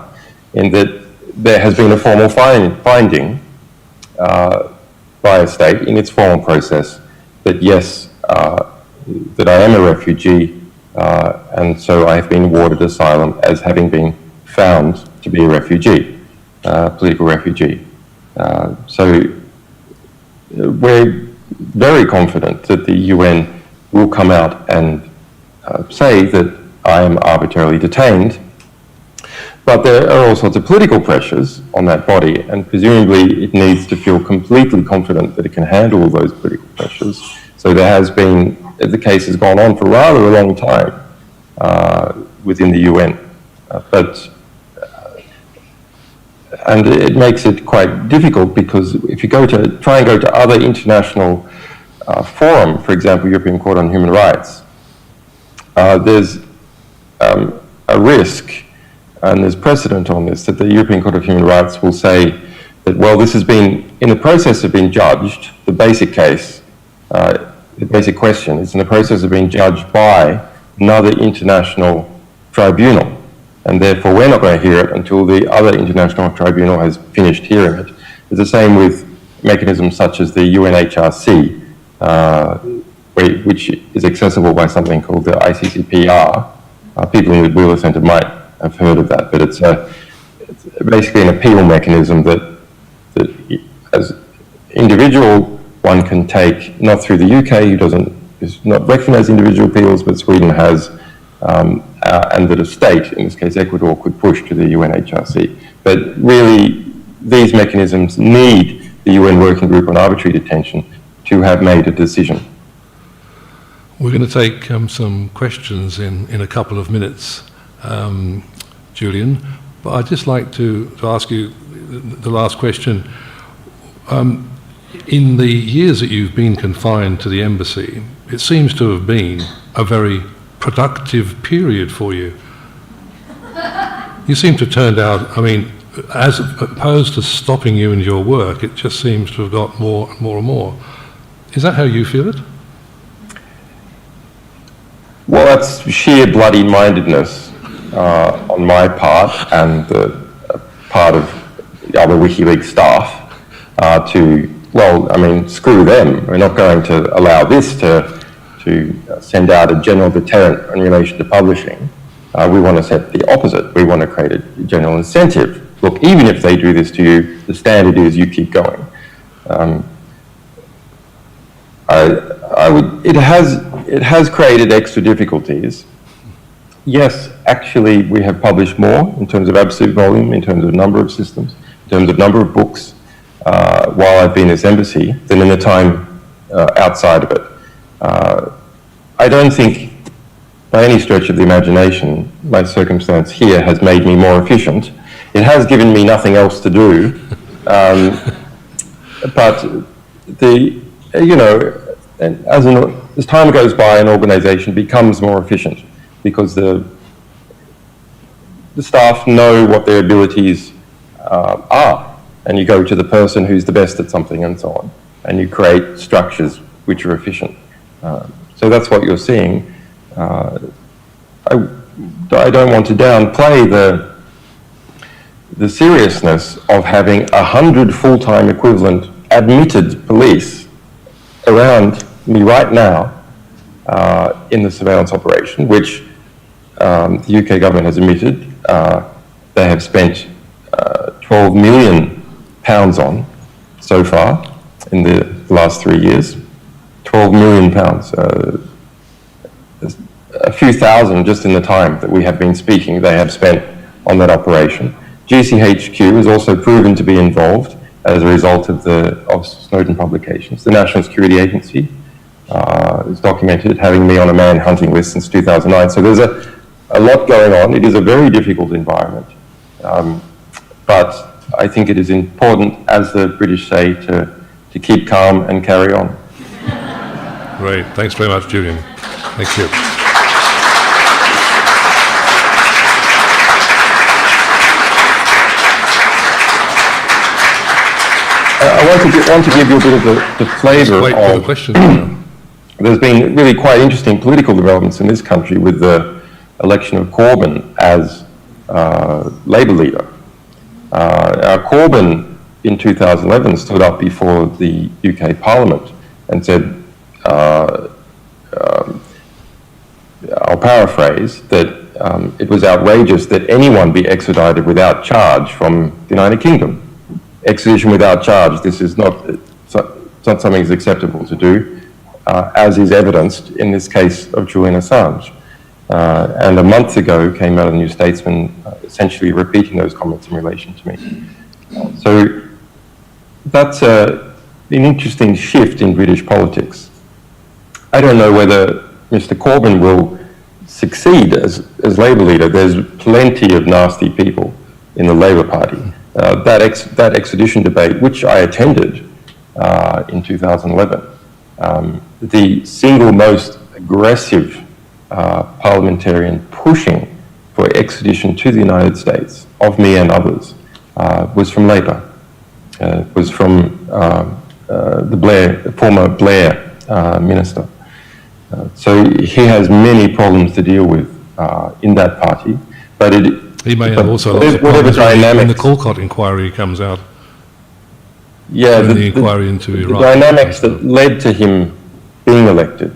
in that there has been a formal finding by a state in its formal process that yes, that I am a refugee, and so I have been awarded asylum as having been found to be a refugee, political refugee. So we're very confident that the UN will come out and say that I am arbitrarily detained, but there are all sorts of political pressures on that body, and presumably it needs to feel completely confident that it can handle all those political pressures. So there has been, the case has gone on for rather a long time within the UN, and it makes it quite difficult because if you try and go to other international forum, for example, European Court on Human Rights, there's a risk, and there's precedent on this, that the European Court of Human Rights will say that, well, this has been, in the process of being judged, the basic case, the basic question is in the process of being judged by another international tribunal, and therefore we're not going to hear it until the other international tribunal has finished hearing it. It's the same with mechanisms such as the UNHRC, which is accessible by something called the ICCPR. People in the Wheeler Centre might have heard of that, but it's basically an appeal mechanism that as individual one can take, not through the UK, who is not recognised individual appeals, but Sweden has, and that a state, in this case Ecuador, could push to the UNHRC. But really, these mechanisms need the UN Working Group on Arbitrary Detention to have made a decision. We're going to take some questions in a couple of minutes, Julian, but I'd just like to ask you the last question. In the years that you've been confined to the embassy, it seems to have been a very productive period for you. You seem to have turned out, I mean, as opposed to stopping you in your work, it just seems to have got more and more and more. Is that how you feel it? Well, that's sheer bloody-mindedness on my part and the part of the other WikiLeaks staff screw them. We're not going to allow this to send out a general deterrent in relation to publishing. We want to set the opposite. We want to create a general incentive. Look, even if they do this to you, the standard is you keep going. It has created extra difficulties. Yes, actually, we have published more in terms of absolute volume, in terms of number of systems, in terms of number of books, while I've been in this embassy, than in the time outside of it. I don't think, by any stretch of the imagination, my circumstance here has made me more efficient. It has given me nothing else to do, but as time goes by, an organisation becomes more efficient because the staff know what their abilities are, and you go to the person who's the best at something and so on, and you create structures which are efficient. So that's what you're seeing. I don't want to downplay the seriousness of having 100 full-time equivalent admitted police around me right now in the surveillance operation, which the UK government has admitted they have spent £12 million on so far in the last 3 years. £12 million. A few thousand just in the time that we have been speaking they have spent on that operation. GCHQ has also proven to be involved as a result of Snowden publications. The National Security Agency is documented having me on a man-hunting list since 2009. So there's a lot going on. It is a very difficult environment. But I think it is important, as the British say, to keep calm and carry on. Great. Thanks very much, Julian. Thank you. I want to give you a bit of the flavour Wait for the of... questions now. There's been really quite interesting political developments in this country with the election of Corbyn as Labour leader. Corbyn in 2011 stood up before the UK Parliament and said, I'll paraphrase, that it was outrageous that anyone be extradited without charge from the United Kingdom. Extradition without charge, this is not, it's not something that's acceptable to do, as is evidenced in this case of Julian Assange. And a month ago came out a New Statesman essentially repeating those comments in relation to me. So that's an interesting shift in British politics. I don't know whether Mr. Corbyn will succeed as Labour leader. There's plenty of nasty people in the Labour Party. That extradition debate, which I attended in 2011, the single most aggressive parliamentarian pushing for extradition to the United States, of me and others, was from Labour. Was from the former Blair minister. So he has many problems to deal with in that party, but he may have also lots of whatever problems when the Colcott inquiry comes out. Yeah, the inquiry into Iraq. The dynamics that led to him being elected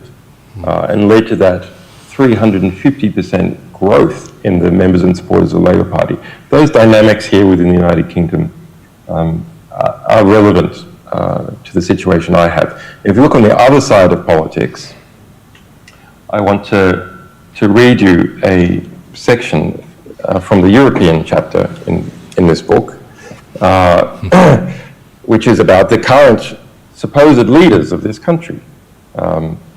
and led to that 350% growth in the members and supporters of the Labour Party. Those dynamics here within the United Kingdom are relevant to the situation I have. If you look on the other side of politics, I want to read you a section from the European chapter in this book, which is about the current supposed leaders of this country.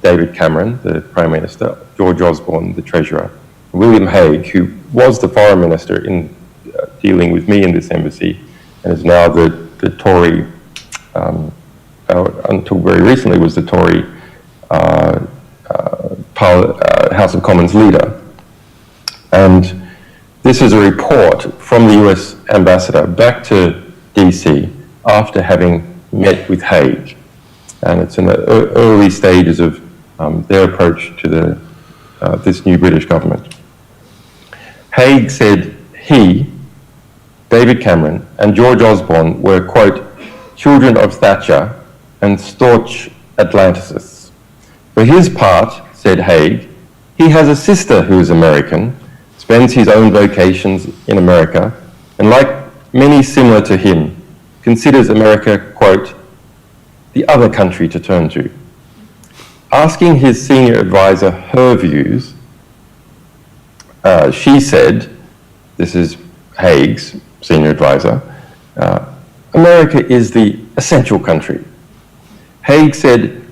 David Cameron, the Prime Minister, George Osborne, the Treasurer, William Hague, who was the Foreign Minister in dealing with me in this embassy, and is now the Tory, until very recently was the Tory House of Commons leader. And this is a report from the US ambassador back to DC after having met with Hague. And it's in the early stages of their approach to this new British government. Hague said he, David Cameron, and George Osborne were, quote, children of Thatcher and staunch Atlanticists. For his part, said Hague, he has a sister who is American, spends his own vacations in America, and like many similar to him, considers America, quote, the other country to turn to. Asking his senior advisor her views, she said, this is Hague's senior advisor, America is the essential country. Hague said,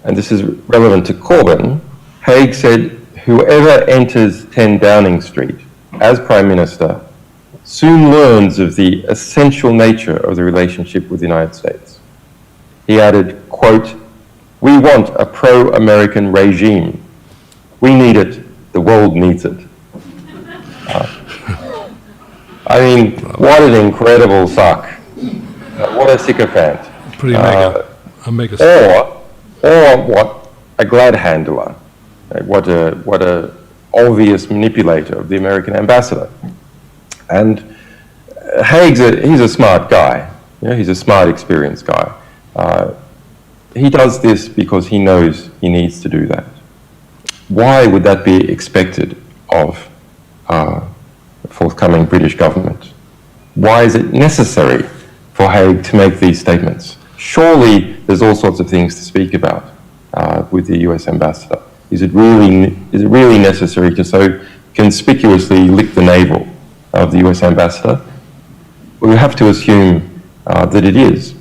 and this is relevant to Corbyn, Hague said, whoever enters 10 Downing Street as Prime Minister soon learns of the essential nature of the relationship with the United States. He added, quote, we want a pro-American regime. We need it. The world needs it. I mean, what an incredible suck. What a sycophant. Pretty mega. A mega. Or what a glad handler. What a obvious manipulator of the American ambassador. And he's a smart guy. You know, he's a smart, experienced guy. He does this because he knows he needs to do that. Why would that be expected of the forthcoming British government? Why is it necessary for Hague to make these statements? Surely there's all sorts of things to speak about with the US ambassador. Is it really necessary to so conspicuously lick the navel of the US ambassador? We have to assume that it is,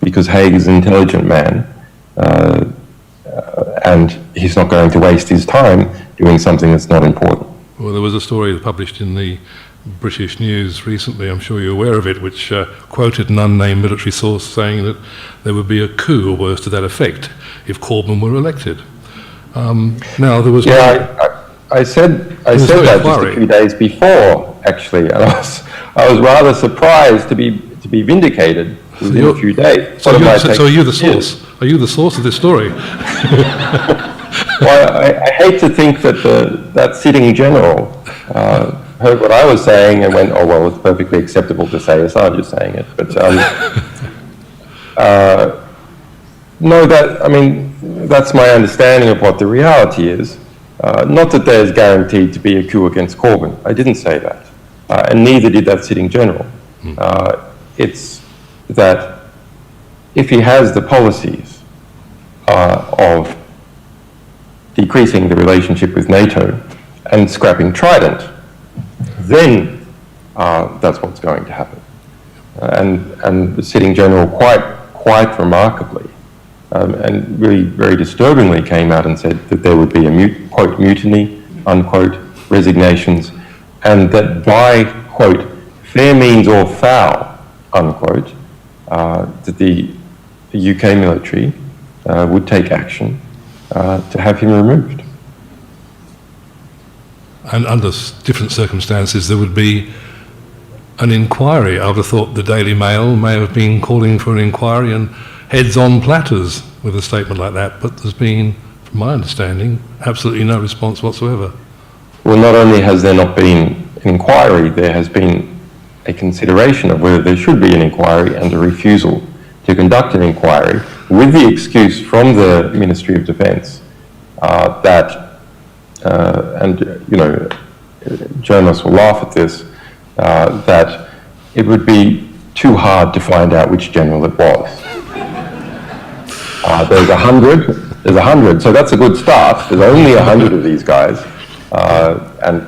because Hague is an intelligent man, and he's not going to waste his time doing something that's not important. Well, there was a story published in the British news recently, I'm sure you're aware of it, which quoted an unnamed military source saying that there would be a coup or worse to that effect if Corbyn were elected. Now there was... Yeah, I said that just a few days before, actually, and I was rather surprised to be vindicated within a few days. So are you the source? Yes. Are you the source of this story? Well, I hate to think that that sitting general heard what I was saying and went, oh, well, it's perfectly acceptable to say Assange is saying it. But no, that's my understanding of what the reality is. Not that there's guaranteed to be a coup against Corbyn. I didn't say that. And neither did that sitting general. It's that if he has the policies of decreasing the relationship with NATO and scrapping Trident, then that's what's going to happen. And the sitting general quite remarkably and really very disturbingly came out and said that there would be a quote mutiny, unquote, resignations, and that by, quote, fair means or foul, unquote, that the UK military would take action to have him removed. And under different circumstances, there would be an inquiry. I would have thought the Daily Mail may have been calling for an inquiry and heads on platters with a statement like that, but there's been, from my understanding, absolutely no response whatsoever. Well, not only has there not been an inquiry, there has been a consideration of whether there should be an inquiry and a refusal to conduct an inquiry with the excuse from the Ministry of Defence that, and you know, journalists will laugh at this, that it would be too hard to find out which general it was. There's 100, so that's a good start. There's only 100 of these guys, and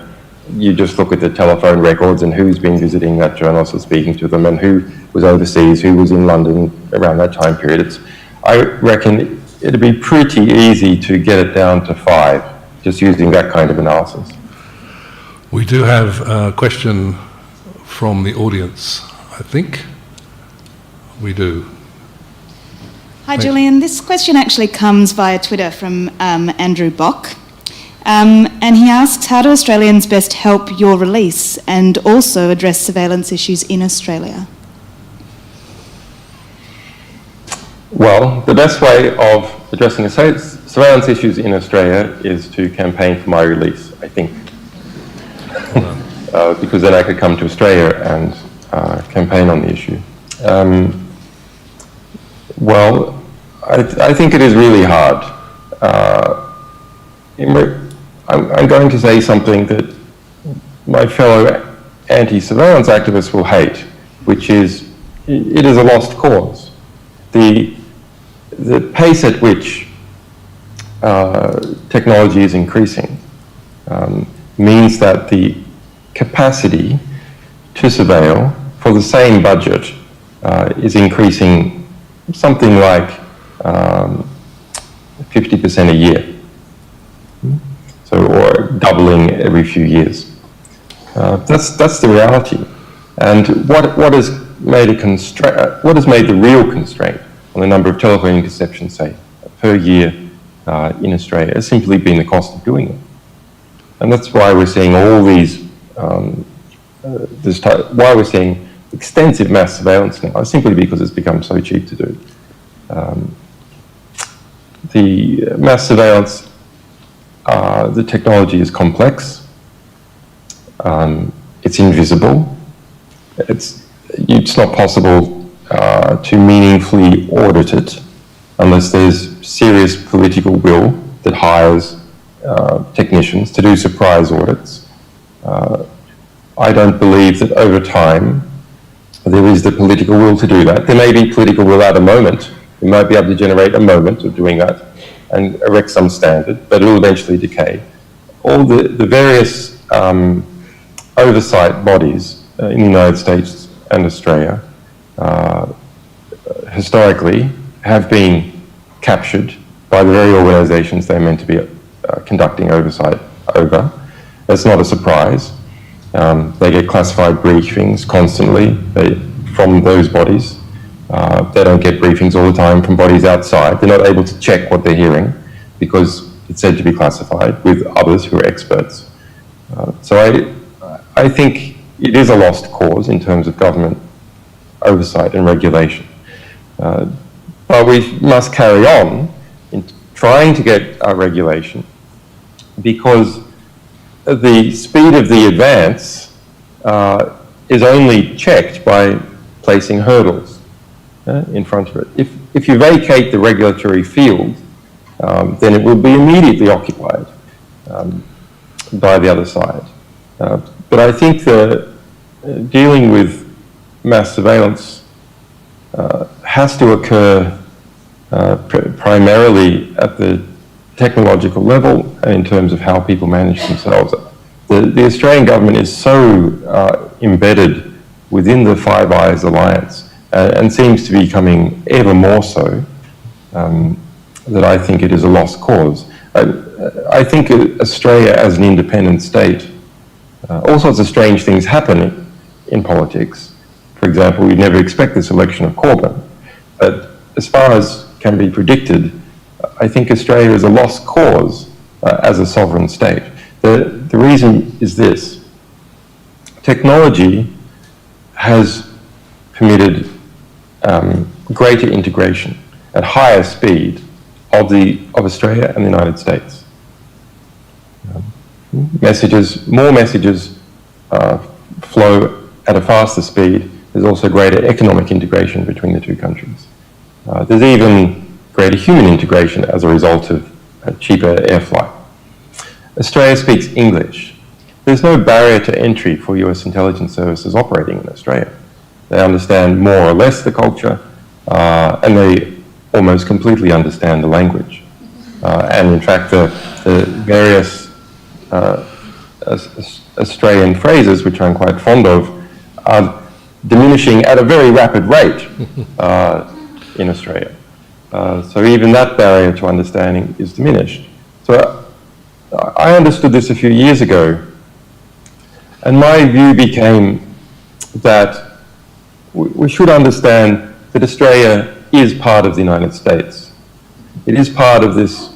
you just look at the telephone records and who's been visiting that journalist or speaking to them and who was overseas, who was in London around that time period. I reckon it'd be pretty easy to get it down to 5, just using that kind of analysis. We do have a question from the audience, I think. We do. Hi, Julian. This question actually comes via Twitter from Andrew Bock. And he asks, how do Australians best help your release and also address surveillance issues in Australia? Well, the best way of addressing the surveillance issues in Australia is to campaign for my release, I think. Because then I could come to Australia and campaign on the issue. Well, I think it is really hard. I'm going to say something that my fellow anti-surveillance activists will hate, which is, it is a lost cause. The pace at which technology is increasing means that the capacity to surveil for the same budget is increasing something like 50% a year. So, or doubling every few years. That's the reality. And what has made the real constraint on the number of telephone interceptions, say, per year in Australia, has simply been the cost of doing it. And that's why we're seeing all these, why we're seeing extensive mass surveillance now, simply because it's become so cheap to do. The mass surveillance, the technology is complex, it's invisible, it's it's not possible to meaningfully audit it unless there's serious political will that hires technicians to do surprise audits. I don't believe that over time there is the political will to do that. There may be political will at a moment. We might be able to generate a moment of doing that and erect some standard, but it will eventually decay. All the various oversight bodies in the United States and Australia historically have been captured by the very organisations they're meant to be conducting oversight over. That's not a surprise. They get classified briefings constantly from those bodies. They don't get briefings all the time from bodies outside. They're not able to check what they're hearing because it's said to be classified with others who are experts. So I think it is a lost cause in terms of government oversight and regulation. But we must carry on in trying to get our regulation because the speed of the advance is only checked by placing hurdles in front of it. If you vacate the regulatory field, then it will be immediately occupied by the other side. But I think that dealing with mass surveillance has to occur primarily at the technological level and in terms of how people manage themselves. The Australian government is so embedded within the Five Eyes alliance and seems to be becoming ever more so that I think it is a lost cause. I think Australia as an independent state, all sorts of strange things happen in politics. For example, we'd never expect this election of Corbyn, but as far as can be predicted, I think Australia is a lost cause as a sovereign state. The reason is this. Technology has permitted greater integration at higher speed of Australia and the United States. More messages flow at a faster speed. There's also greater economic integration between the two countries. There's even greater human integration as a result of cheaper air flight. Australia speaks English. There's no barrier to entry for US intelligence services operating in Australia. They understand more or less the culture, and they almost completely understand the language. And in fact, the various Australian phrases, which I'm quite fond of, are diminishing at a very rapid rate in Australia. So even that barrier to understanding is diminished. So I understood this a few years ago, and my view became that we should understand that Australia is part of the United States. It is part of this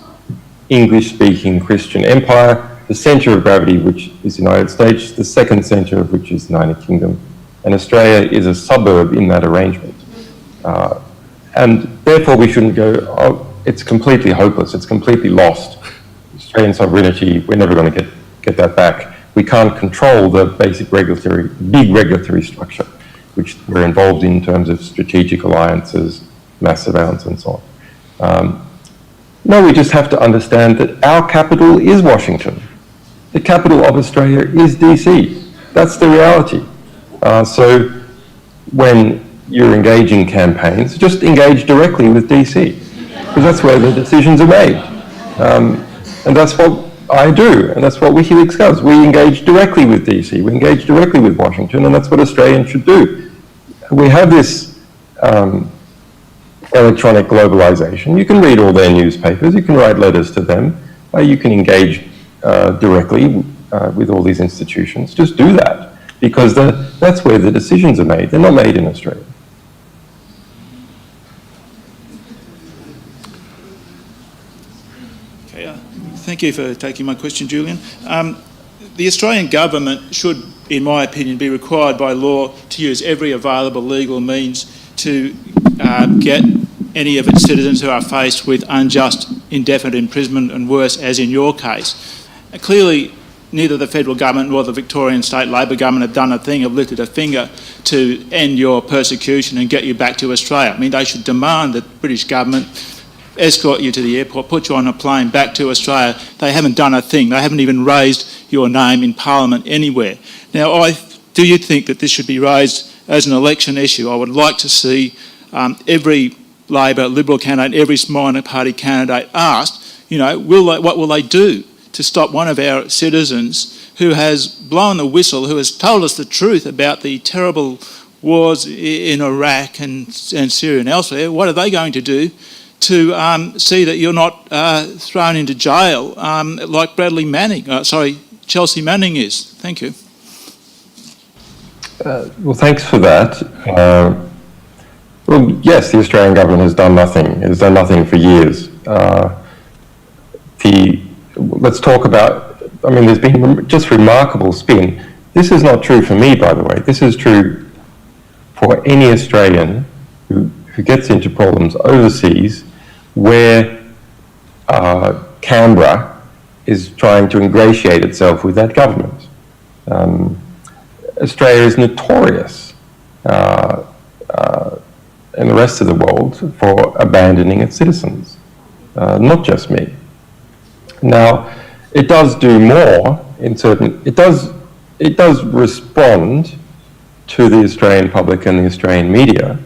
English-speaking Christian empire, the centre of gravity which is the United States, the second centre of which is the United Kingdom, and Australia is a suburb in that arrangement. And therefore we shouldn't go, oh, it's completely hopeless, it's completely lost. Australian sovereignty, we're never going to get that back. We can't control the basic big regulatory structure, which we're involved in terms of strategic alliances, mass surveillance and so on. No, we just have to understand that our capital is Washington. The capital of Australia is DC. That's the reality. So when you're engaging campaigns, just engage directly with DC, because that's where the decisions are made. And that's what I do, and that's what WikiLeaks does. We engage directly with DC, we engage directly with Washington, and that's what Australians should do. We have this electronic globalization. You can read all their newspapers, you can write letters to them, you can engage directly with all these institutions. Just do that, because that's where the decisions are made. They're not made in Australia. Okay, thank you for taking my question, Julian. The Australian government should, in my opinion, be required by law to use every available legal means to get any of its citizens who are faced with unjust, indefinite imprisonment and worse, as in your case. Clearly, neither the federal government nor the Victorian state Labor government have done a thing, have lifted a finger to end your persecution and get you back to Australia. I mean, they should demand that the British government escort you to the airport, put you on a plane back to Australia. They haven't done a thing. They haven't even raised your name in Parliament anywhere. Now, do you think that this should be raised as an election issue? I would like to see every Labor, Liberal candidate, every minor party candidate asked, you know, what will they do to stop one of our citizens who has blown the whistle, who has told us the truth about the terrible wars in Iraq and Syria and elsewhere? What are they going to do to see that you're not thrown into jail like Chelsea Manning is? Thank you. Well, thanks for that. Well, yes, the Australian government has done nothing. It has done nothing for years. Let's talk about, I mean, there's been just remarkable spin. This is not true for me, by the way. This is true for any Australian who gets into problems overseas where Canberra is trying to ingratiate itself with that government. Australia is notorious in the rest of the world for abandoning its citizens, not just me. Now, it does do more in certain, it does respond to the Australian public and the Australian media,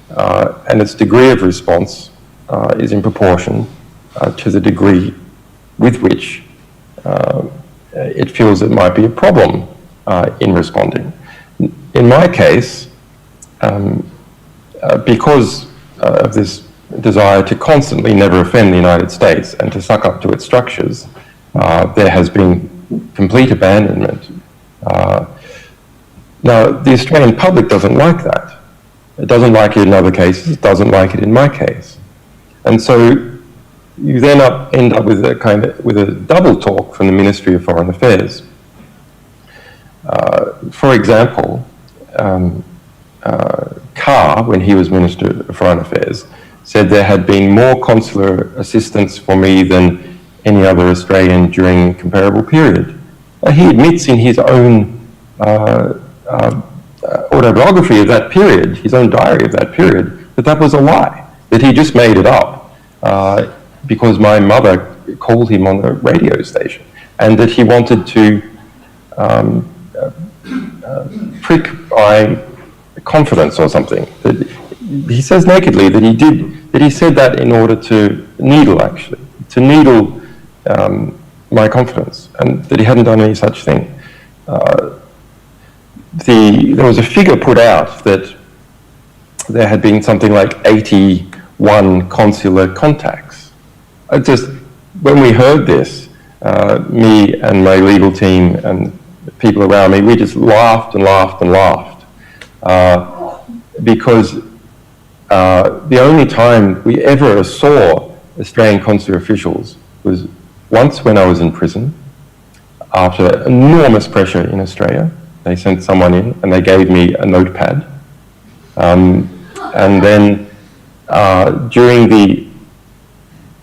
and its degree of response is in proportion to the degree with which it feels it might be a problem in responding. In my case, because of this desire to constantly never offend the United States and to suck up to its structures, there has been complete abandonment. Now, the Australian public doesn't like that. It doesn't like it in other cases, it doesn't like it in my case. And so you then end up with a double talk from the Ministry of Foreign Affairs. For example, Carr, when he was Minister of Foreign Affairs, said there had been more consular assistance for me than any other Australian during a comparable period. He admits in his own autobiography of that period, his own diary of that period, that was a lie, that he just made it up because my mother called him on the radio station, and that he wanted to prick my confidence or something. He says nakedly that he said that in order to needle my confidence, and that he hadn't done any such thing. There was a figure put out that there had been something like 81 consular contacts. When we heard this, me and my legal team and people around me, we just laughed and laughed and laughed. Because the only time we ever saw Australian consular officials was once when I was in prison, after enormous pressure in Australia. They sent someone in and they gave me a notepad. And then during the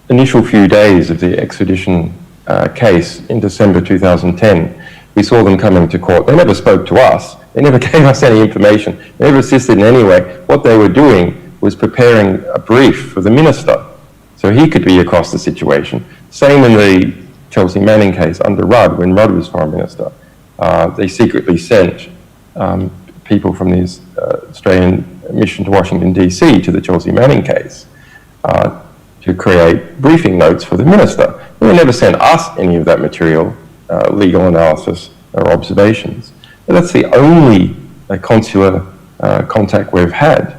initial few days of the extradition case in December 2010, we saw them coming to court. They never spoke to us. They never gave us any information. They never assisted in any way. What they were doing was preparing a brief for the minister so he could be across the situation. Same in the Chelsea Manning case under Rudd, when Rudd was Foreign Minister. They secretly sent people from the Australian mission to Washington, D.C. to the Chelsea Manning case to create briefing notes for the minister. They never sent us any of that material, legal analysis or observations. But that's the only consular contact we've had.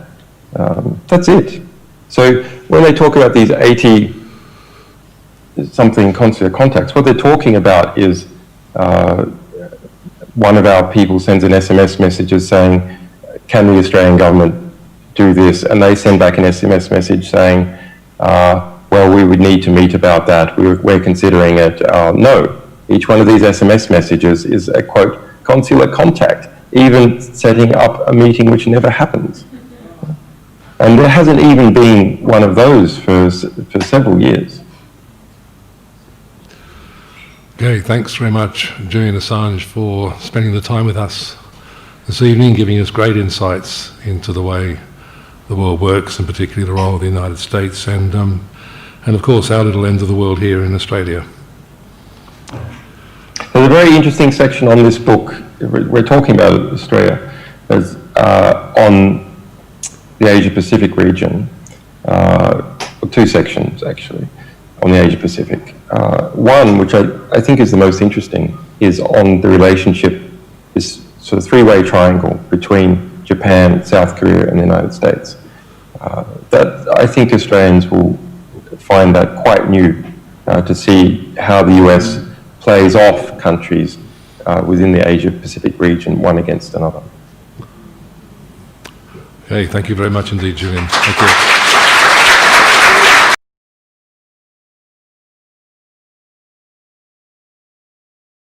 That's it. So when they talk about these 80-something consular contacts, what they're talking about is one of our people sends an SMS message saying, can the Australian government do this? And they send back an SMS message saying, well, we would need to meet about that. We're considering it. No. Each one of these SMS messages is a, quote, consular contact, even setting up a meeting which never happens. And there hasn't even been one of those for several years. Okay, thanks very much, Julian Assange, for spending the time with us this evening, giving us great insights into the way the world works, and particularly the role of the United States, and of course our little end of the world here in Australia. There's a very interesting section on this book. We're talking about Australia as on the Asia-Pacific region. Two sections actually on the Asia-Pacific. One, which I think is the most interesting, is on the relationship, this sort of three-way triangle between Japan, South Korea and the United States. That I think Australians will find that quite new, to see how the US plays off countries within the Asia-Pacific region, one against another. Okay, thank you very much indeed, Julian. Thank you.